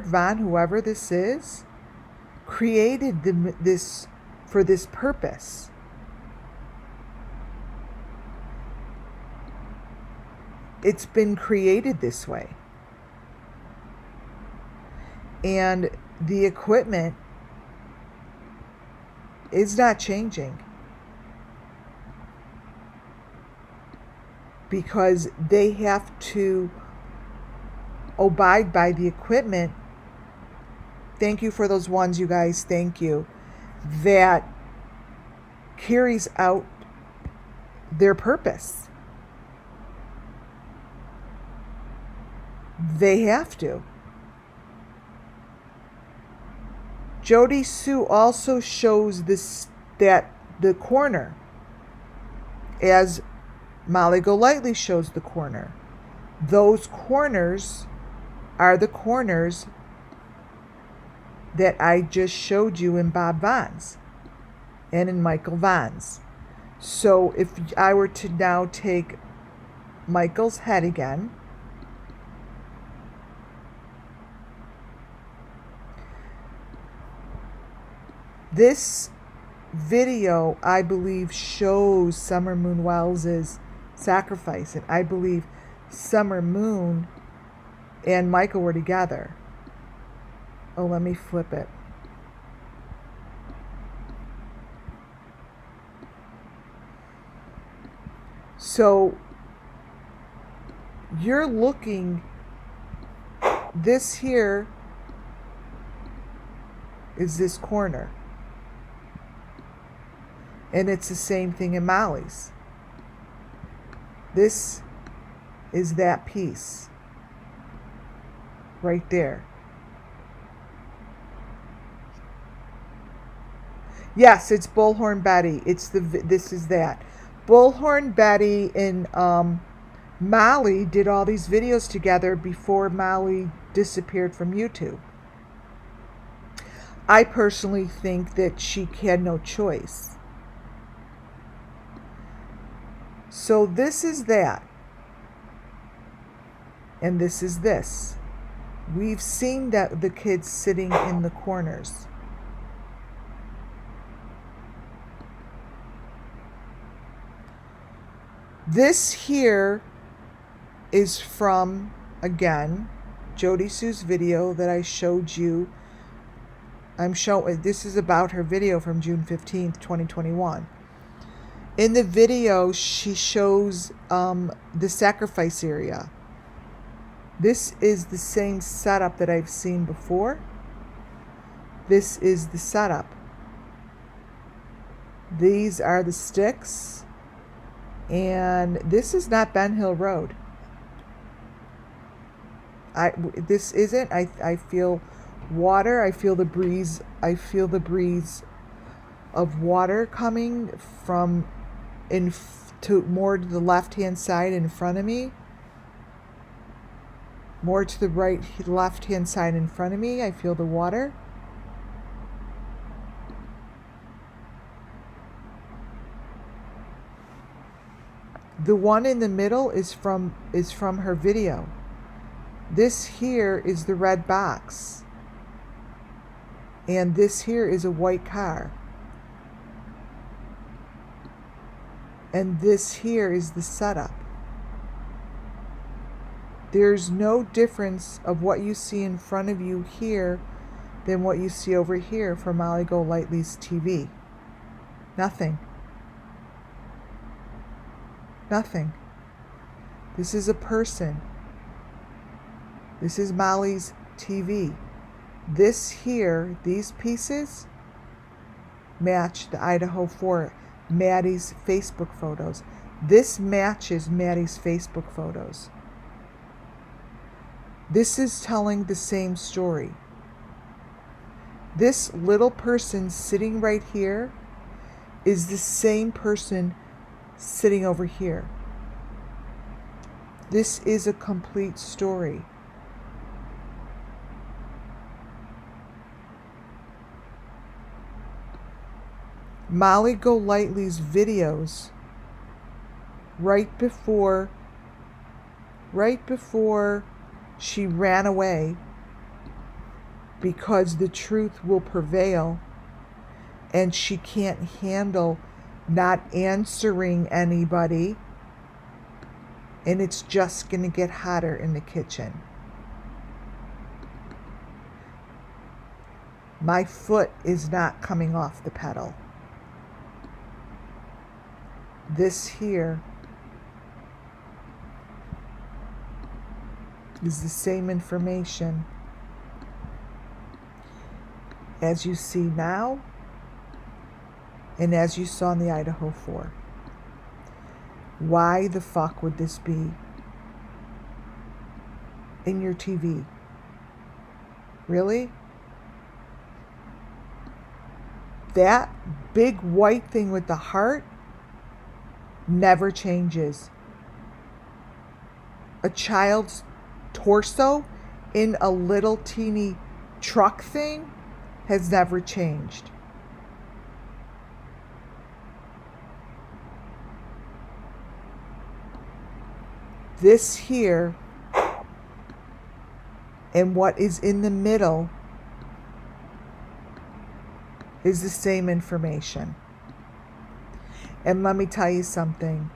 Vaughn, whoever this is, created this for this purpose. It's been created this way. And the equipment is not changing, because they have to abide by the equipment. Thank you for those ones, you guys. Thank you. That carries out their purpose. They have to. Jody Sue also shows that the corner, as Molly Golightly shows the corner. Those corners are the corners that I just showed you in Bob Vaughn's and in Michael Vaughn's. So if I were to now take Michael's head again, this video, I believe, shows Summer Moon Wells' sacrifice, and I believe Summer Moon and Michael were together. Oh, let me flip it. So you're looking, this here is this corner. And it's the same thing in Molly's. This is that piece right there. Yes, it's Bullhorn Betty. This is that. Bullhorn Betty and Molly did all these videos together before Molly disappeared from YouTube. I personally think that she had no choice. So this is that. And this is this. We've seen that the kids sitting in the corners. This here is from, again, Jody Sue's video that I showed you. This is about her video from June 15th, 2021. In the video, she shows the sacrifice area. This is the same setup that I've seen before. This is the setup. These are the sticks. And this is not Ben Hill Road. This isn't. I feel water. I feel the breeze. I feel the breeze of water coming from more to the left-hand side in front of me. More to the left-hand side in front of me. I feel the water. The one in the middle is from her video. This here is the red box. And this here is a white car. And this here is the setup. There's no difference of what you see in front of you here than what you see over here for Molly Golightly's TV. Nothing. Nothing. This is a person. This is Molly's TV. This here, these pieces, match the Idaho 4, Maddie's Facebook photos. This matches Maddie's Facebook photos. This is telling the same story. This little person sitting right here is the same person sitting over here. This is a complete story. Molly Golightly's videos right before she ran away, because the truth will prevail and she can't handle not answering anybody, and it's just going to get hotter in the kitchen. My foot is not coming off the pedal. This here is the same information as you see now and as you saw in the Idaho 4. Why the fuck would this be in your TV? Really? That big white thing with the heart never changes. A child's torso in a little teeny truck thing has never changed. This here and what is in the middle is the same information. And let me tell you something.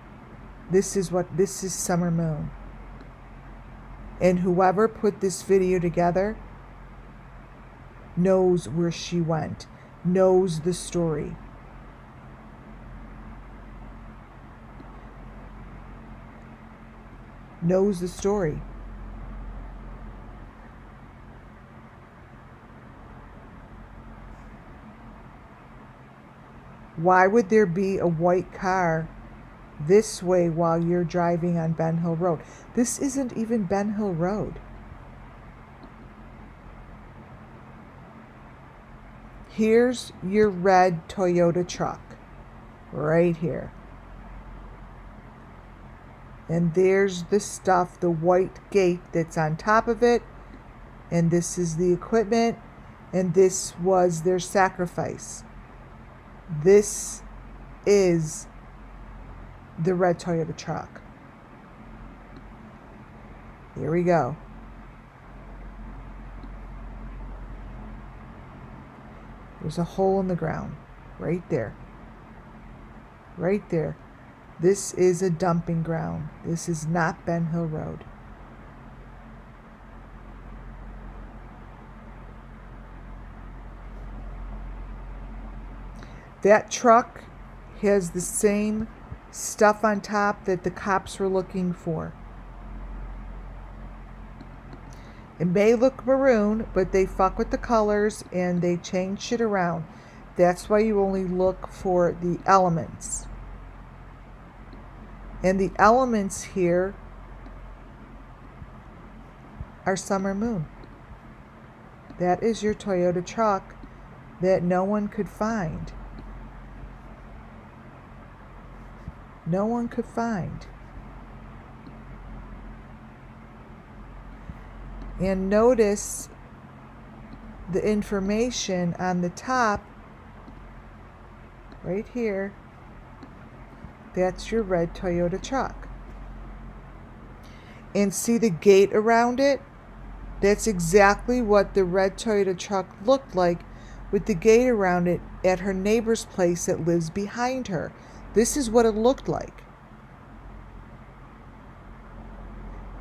This is Summer Moon. And whoever put this video together knows where she went, knows the story. Knows the story. Why would there be a white car this way while you're driving on Ben Hill Road. This isn't even Ben Hill Road. Here's your red Toyota truck, right here. And there's the stuff, the white gate that's on top of it. And this is the equipment. And this was their sacrifice. This is the red Toyota truck. Here we go. There's a hole in the ground right there. Right there. This is a dumping ground. This is not Ben Hill Road. That truck has the same stuff on top that the cops were looking for. It may look maroon, but they fuck with the colors and they change shit around. That's why you only look for the elements. And the elements here are summer moon. That is your Toyota truck that no one could find. No one could find. And notice the information on the top, right here. That's your red Toyota truck. And see the gate around it? That's exactly what the red Toyota truck looked like with the gate around it at her neighbor's place that lives behind her. This is what it looked like.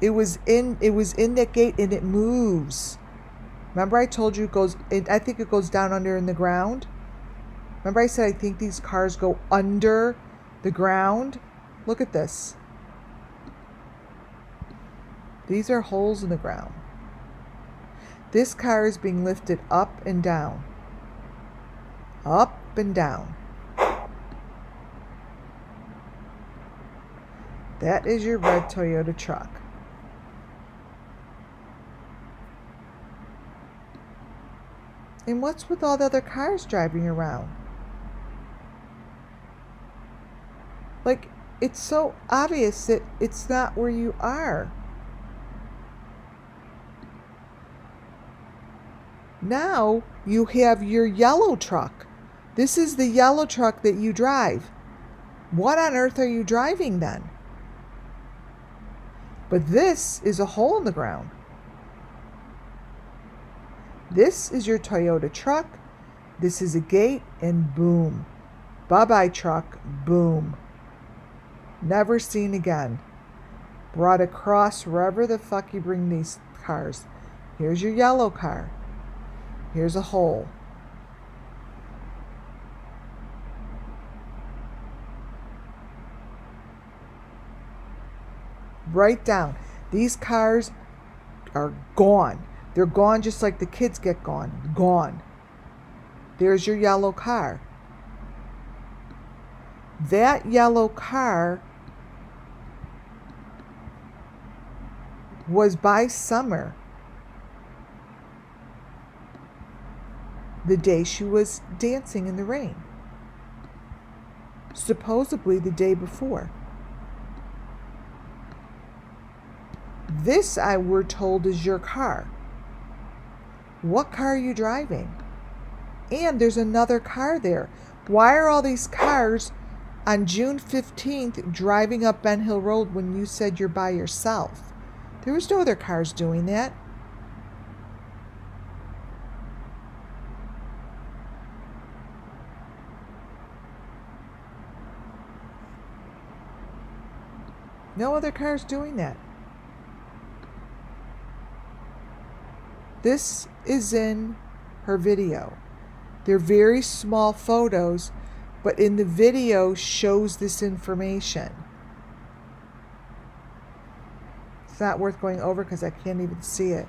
It was in that gate and it moves. Remember I told you it goes, I think it goes down under in the ground? Remember I said I think these cars go under the ground? Look at this. These are holes in the ground. This car is being lifted up and down. Up and down. That is your red Toyota truck. And what's with all the other cars driving around? Like, it's so obvious that it's not where you are. Now you have your yellow truck. This is the yellow truck that you drive. What on earth are you driving then? But this is a hole in the ground. This is your Toyota truck. This is a gate, and boom. Bye-bye truck, boom. Never seen again. Brought across wherever the fuck you bring these cars. Here's your yellow car. Here's a hole. Right down. These cars are gone. They're gone just like the kids get gone. Gone. There's your yellow car. That yellow car was by Summer the day she was dancing in the rain. Supposedly the day before. This, we're told, is your car. What car are you driving? And there's another car there. Why are all these cars on June 15th driving up Ben Hill Road when you said you're by yourself? There was no other cars doing that. No other cars doing that. This is in her video. They're very small photos, but in the video shows this information. It's not worth going over because I can't even see it.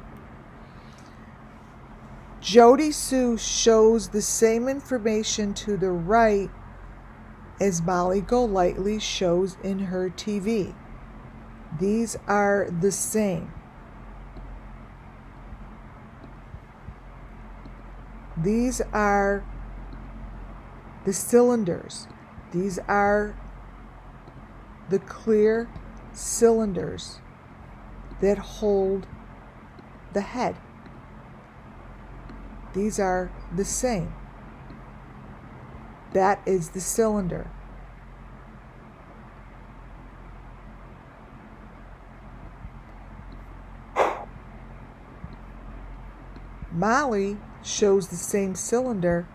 Jody Sue shows the same information to the right as Molly Golightly shows in her TV. These are the same. These are the cylinders. These are the clear cylinders that hold the head. These are the same. That is the cylinder. Molly shows the same cylinder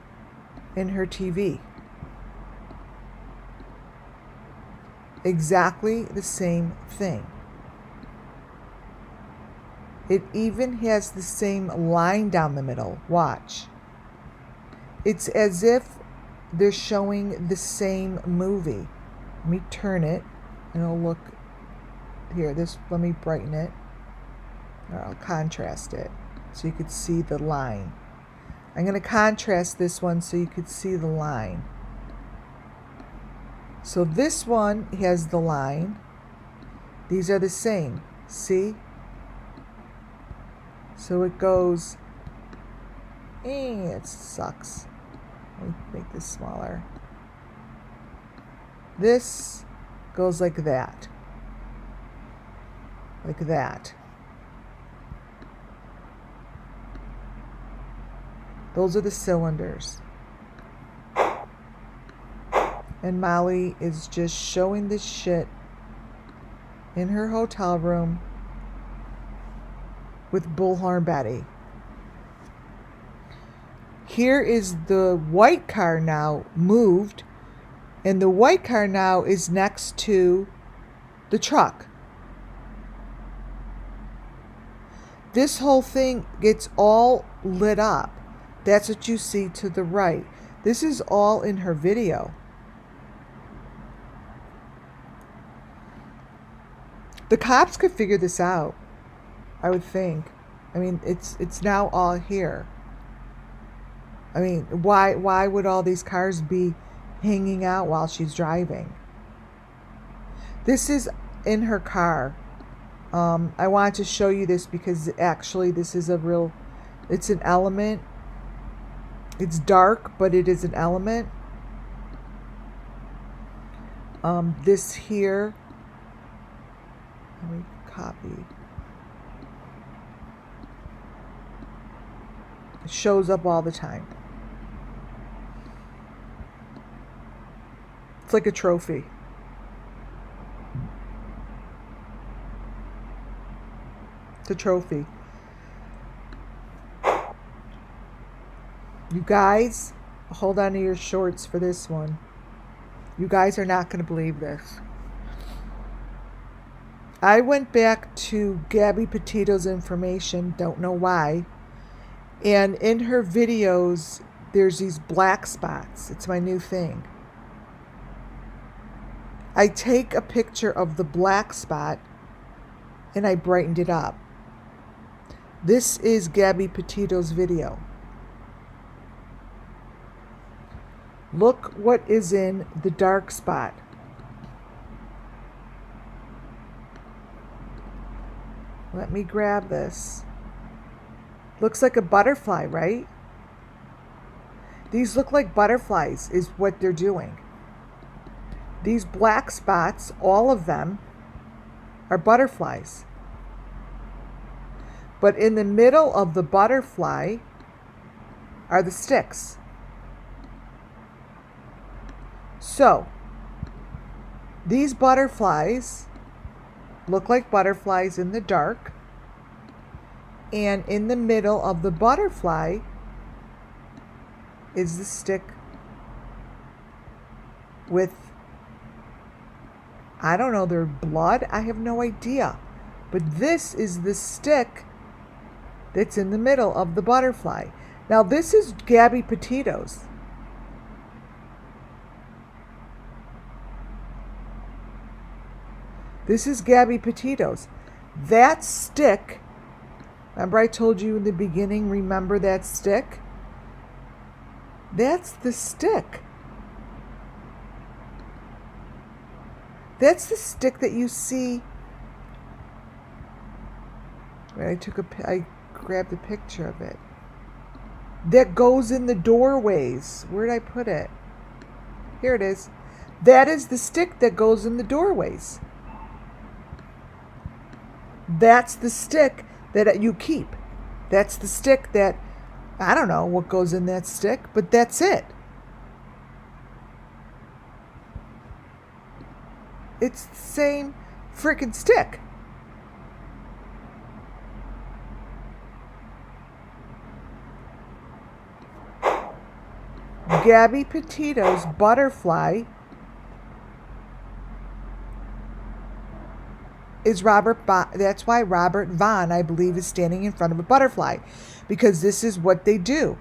in her TV. Exactly the same thing. It even has the same line down the middle. Watch. It's as if they're showing the same movie. Let me turn it and it'll look here. Let me brighten it. Or I'll contrast it so you could see the line. I'm going to contrast this one so you could see the line. So this one has the line. These are the same. See? So it goes, it sucks. Let me make this smaller. This goes like that. Like that. Those are the cylinders. And Molly is just showing this shit in her hotel room with Bullhorn Betty. Here is the white car now moved, and the white car now is next to the truck. This whole thing gets all lit up. That's what you see to the right. This is all in her video. The cops could figure this out, I would think. I mean, it's now all here. I mean, why would all these cars be hanging out while she's driving? This is in her car. I wanted to show you this because actually this is it's an element. It's dark, but it is an element. This here, let me copy. It shows up all the time. It's like a trophy. It's a trophy. You guys, hold on to your shorts for this one. You guys are not going to believe this. I went back to Gabby Petito's information, don't know why, and in her videos, there's these black spots. It's my new thing. I take a picture of the black spot and I brightened it up. This is Gabby Petito's video. Look what is in the dark spot. Let me grab this. Looks like a butterfly, right? These look like butterflies is what they're doing. These black spots, all of them, are butterflies. But in the middle of the butterfly are the sticks. So, these butterflies look like butterflies in the dark. And in the middle of the butterfly is the stick with, I don't know, their blood? I have no idea. But this is the stick that's in the middle of the butterfly. Now this is Gabby Petito's. This is Gabby Petito's. That stick, remember I told you in the beginning, remember that stick? That's the stick. That's the stick that you see. Wait, I grabbed a picture of it. That goes in the doorways. Where'd I put it? Here it is. That is the stick that goes in the doorways. That's the stick that you keep. That's the stick that, I don't know what goes in that stick, but that's it. It's the same freaking stick. Gabby Petito's butterfly is that's why Robert Vaughn, I believe, is standing in front of a butterfly, because this is what they do.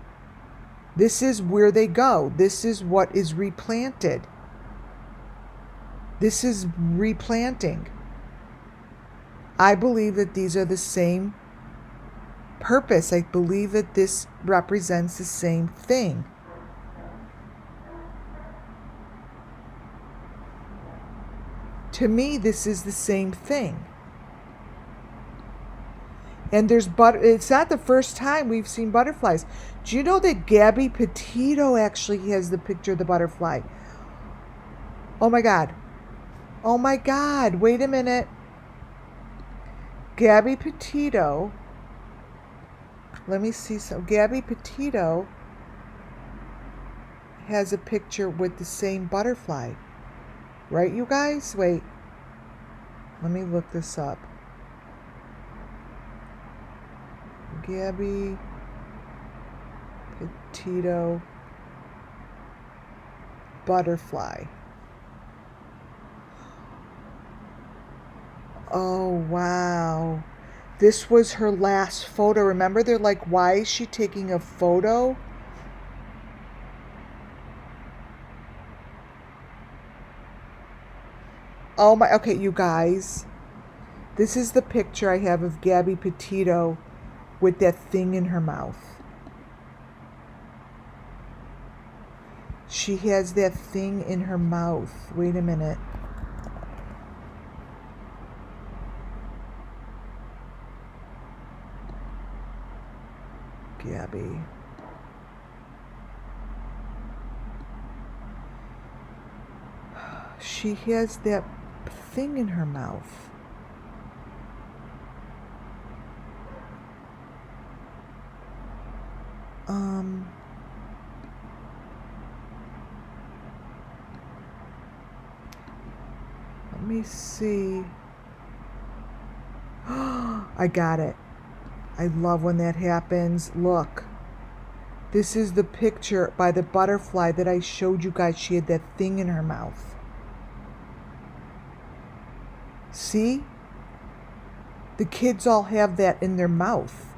This is where they go. This is what is replanted. This is replanting. I believe that these are the same purpose. I believe that this represents the same thing. To me, this is the same thing. And it's not the first time we've seen butterflies. Do you know that Gabby Petito actually has the picture of the butterfly? Oh my God. Oh my God. Wait a minute. Gabby Petito. Let me see some. Gabby Petito has a picture with the same butterfly. Right, you guys? Wait. Let me look this up. Gabby Petito butterfly. Oh, wow. This was her last photo. Remember, they're like, why is she taking a photo? Oh my, okay, you guys. This is the picture I have of Gabby Petito with that thing in her mouth. She has that thing in her mouth. Wait a minute. Gabby. She has that thing in her mouth. Let me see. I got it. I love when that happens. Look. This is the picture by the butterfly that I showed you guys. She had that thing in her mouth. See? The kids all have that in their mouth.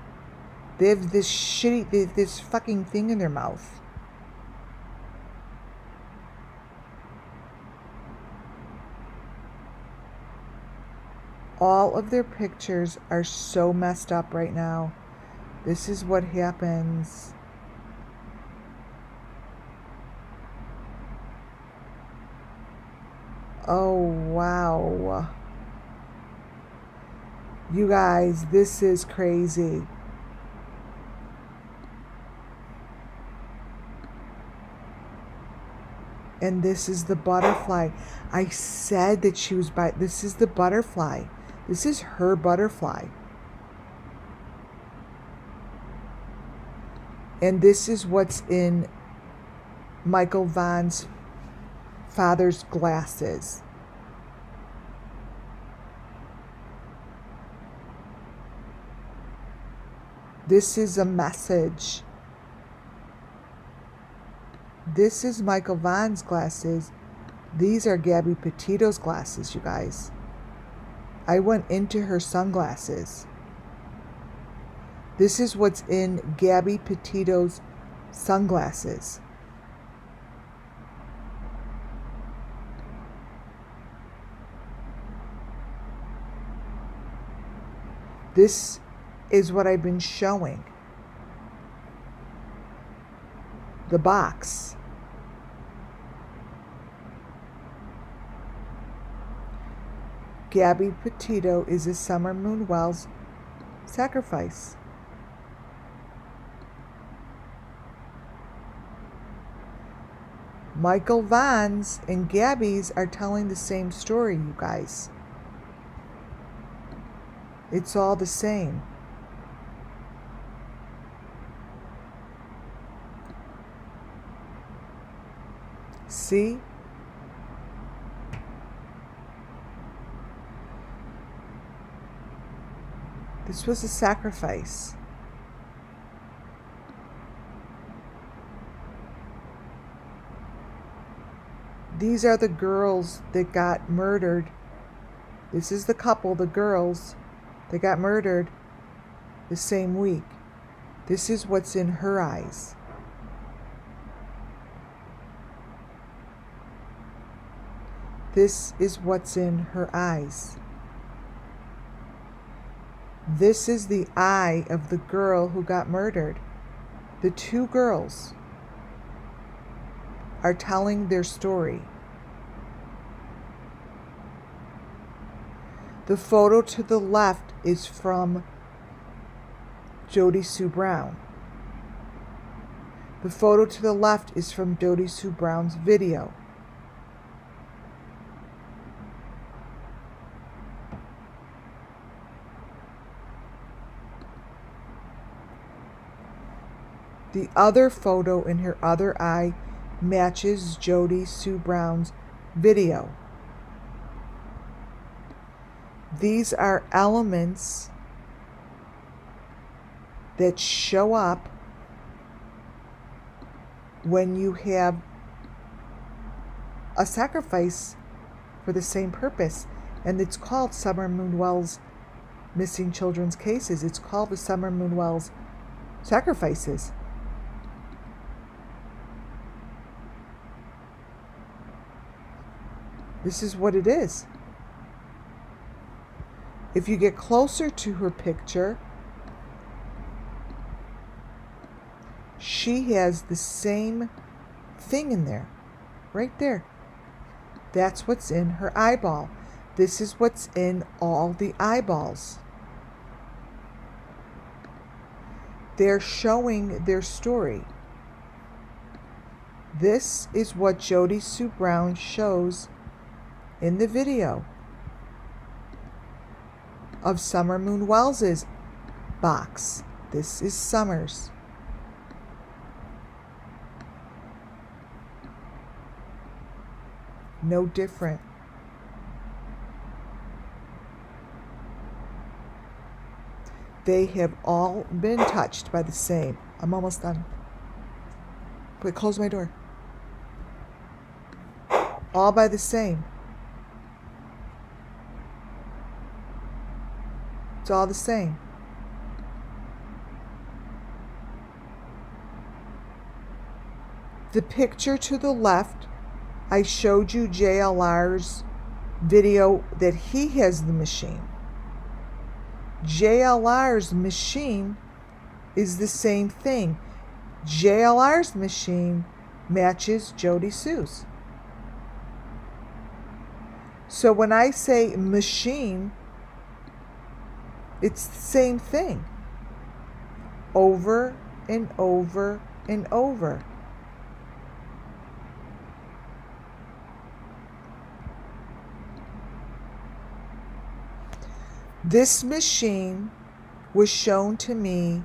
They have this fucking thing in their mouth. All of their pictures are so messed up right now. This is what happens. Oh, wow. You guys, this is crazy. And this is the butterfly. I said that she was this is the butterfly. This is her butterfly. And this is what's in Michael Vaughn's father's glasses. This is a message. This is Michael Vaughn's glasses. These are Gabby Petito's glasses, you guys. I went into her sunglasses. This is what's in Gabby Petito's sunglasses. This is what I've been showing. The box. Gabby Petito is a SUMMERWELLS sacrifice. Michael Vaughn's and Gabby's are telling the same story, you guys. It's all the same. See? This was a sacrifice. These are the girls that got murdered. This is the couple, the girls, that got murdered the same week. This is what's in her eyes. This is what's in her eyes. This is the eye of the girl who got murdered. The two girls are telling their story. The photo to the left is from JODIESUEBROWN. The photo to the left is from JODIESUEBROWN's video. The other photo in her other eye matches JODIESUEBROWN's video. These are elements that show up when you have a sacrifice for the same purpose. And it's called SUMMERWELLS Missing Children's Cases. It's called the SUMMERWELLS Sacrifices. This is what it is. If you get closer to her picture, she has the same thing in there, right there. That's what's in her eyeball. This is what's in all the eyeballs. They're showing their story. This is what JODIESUEBROWN shows in the video of SUMMERWELLS' box. This is Summer's. No different. They have all been touched by the same. I'm almost done. Wait, close my door. All by the same. It's all the same. The picture to the left, I showed you JLR's video that he has the machine. JLR's machine is the same thing. JLR's machine matches JODIESUE's. So when I say machine, it's the same thing. Over and over and over. This machine was shown to me.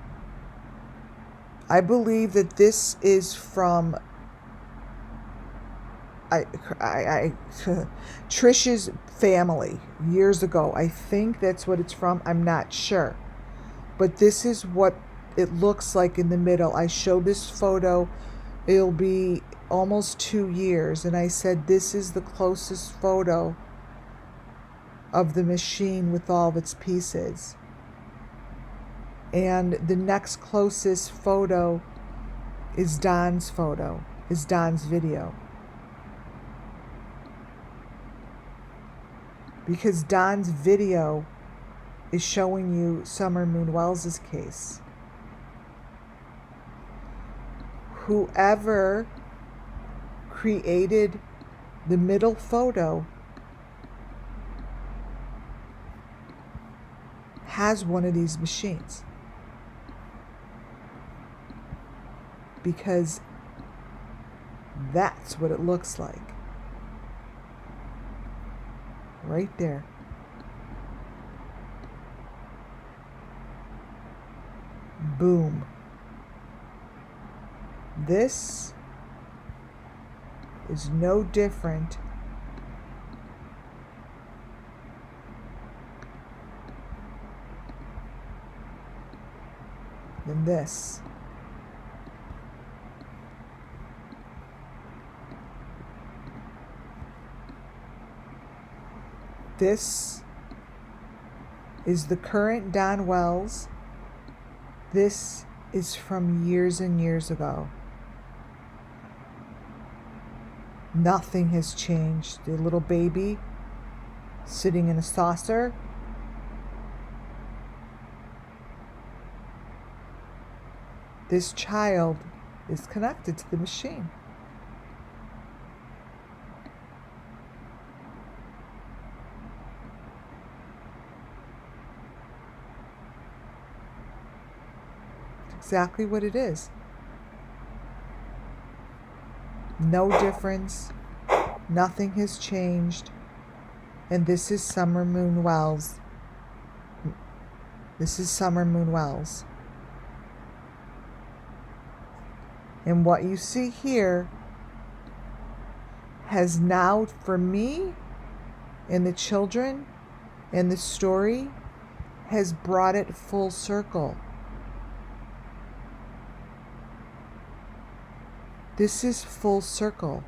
I believe that this is from Trish's family years ago. I think that's what it's from. I'm not sure. But this is what it looks like in the middle. I showed this photo. It'll be almost 2 years. And I said this is the closest photo of the machine with all of its pieces. And the next closest photo is Don's photo, is Don's video. Because Don's video is showing you SUMMERWELLS' case. Whoever created the middle photo has one of these machines. Because that's what it looks like. Right there. Boom. This is no different than this. This is the current Don Wells. This is from years and years ago. Nothing has changed. The little baby sitting in a saucer. This child is connected to the machine. Exactly what it is. No difference. Nothing has changed. And this is Summer Moon Wells. This is Summer Moon Wells. And what you see here has now, for me and the children and the story, has brought it full circle. This is full circle.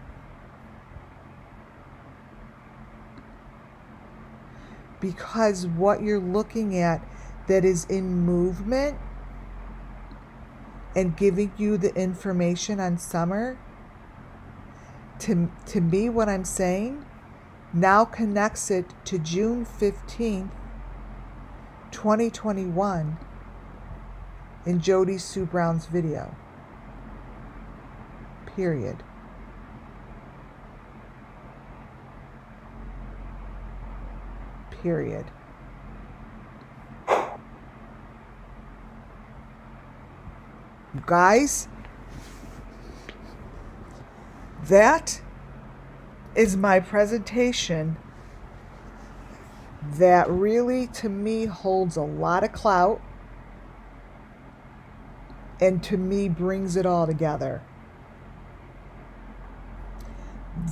Because what you're looking at that is in movement and giving you the information on summer, to me, what I'm saying now connects it to June 15th, 2021 in JODIESUEBROWN's video. Period. Period. You guys, that is my presentation that really, to me, holds a lot of clout and to me brings it all together.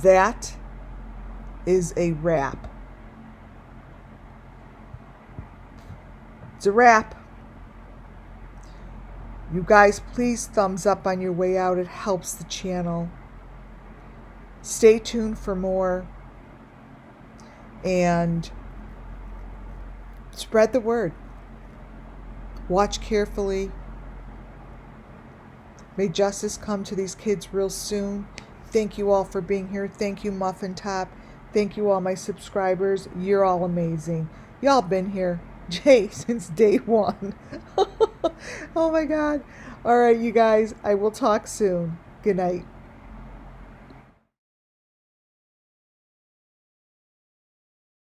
That is a wrap. It's a wrap. You guys, please thumbs up on your way out. It helps the channel. Stay tuned for more. And spread the word. Watch carefully. May justice come to these kids real soon. Thank you all for being here. Thank you, Muffin Top. Thank you, all my subscribers. You're all amazing. Y'all been here, Jay, since day one. Oh my God. All right, you guys. I will talk soon. Good night.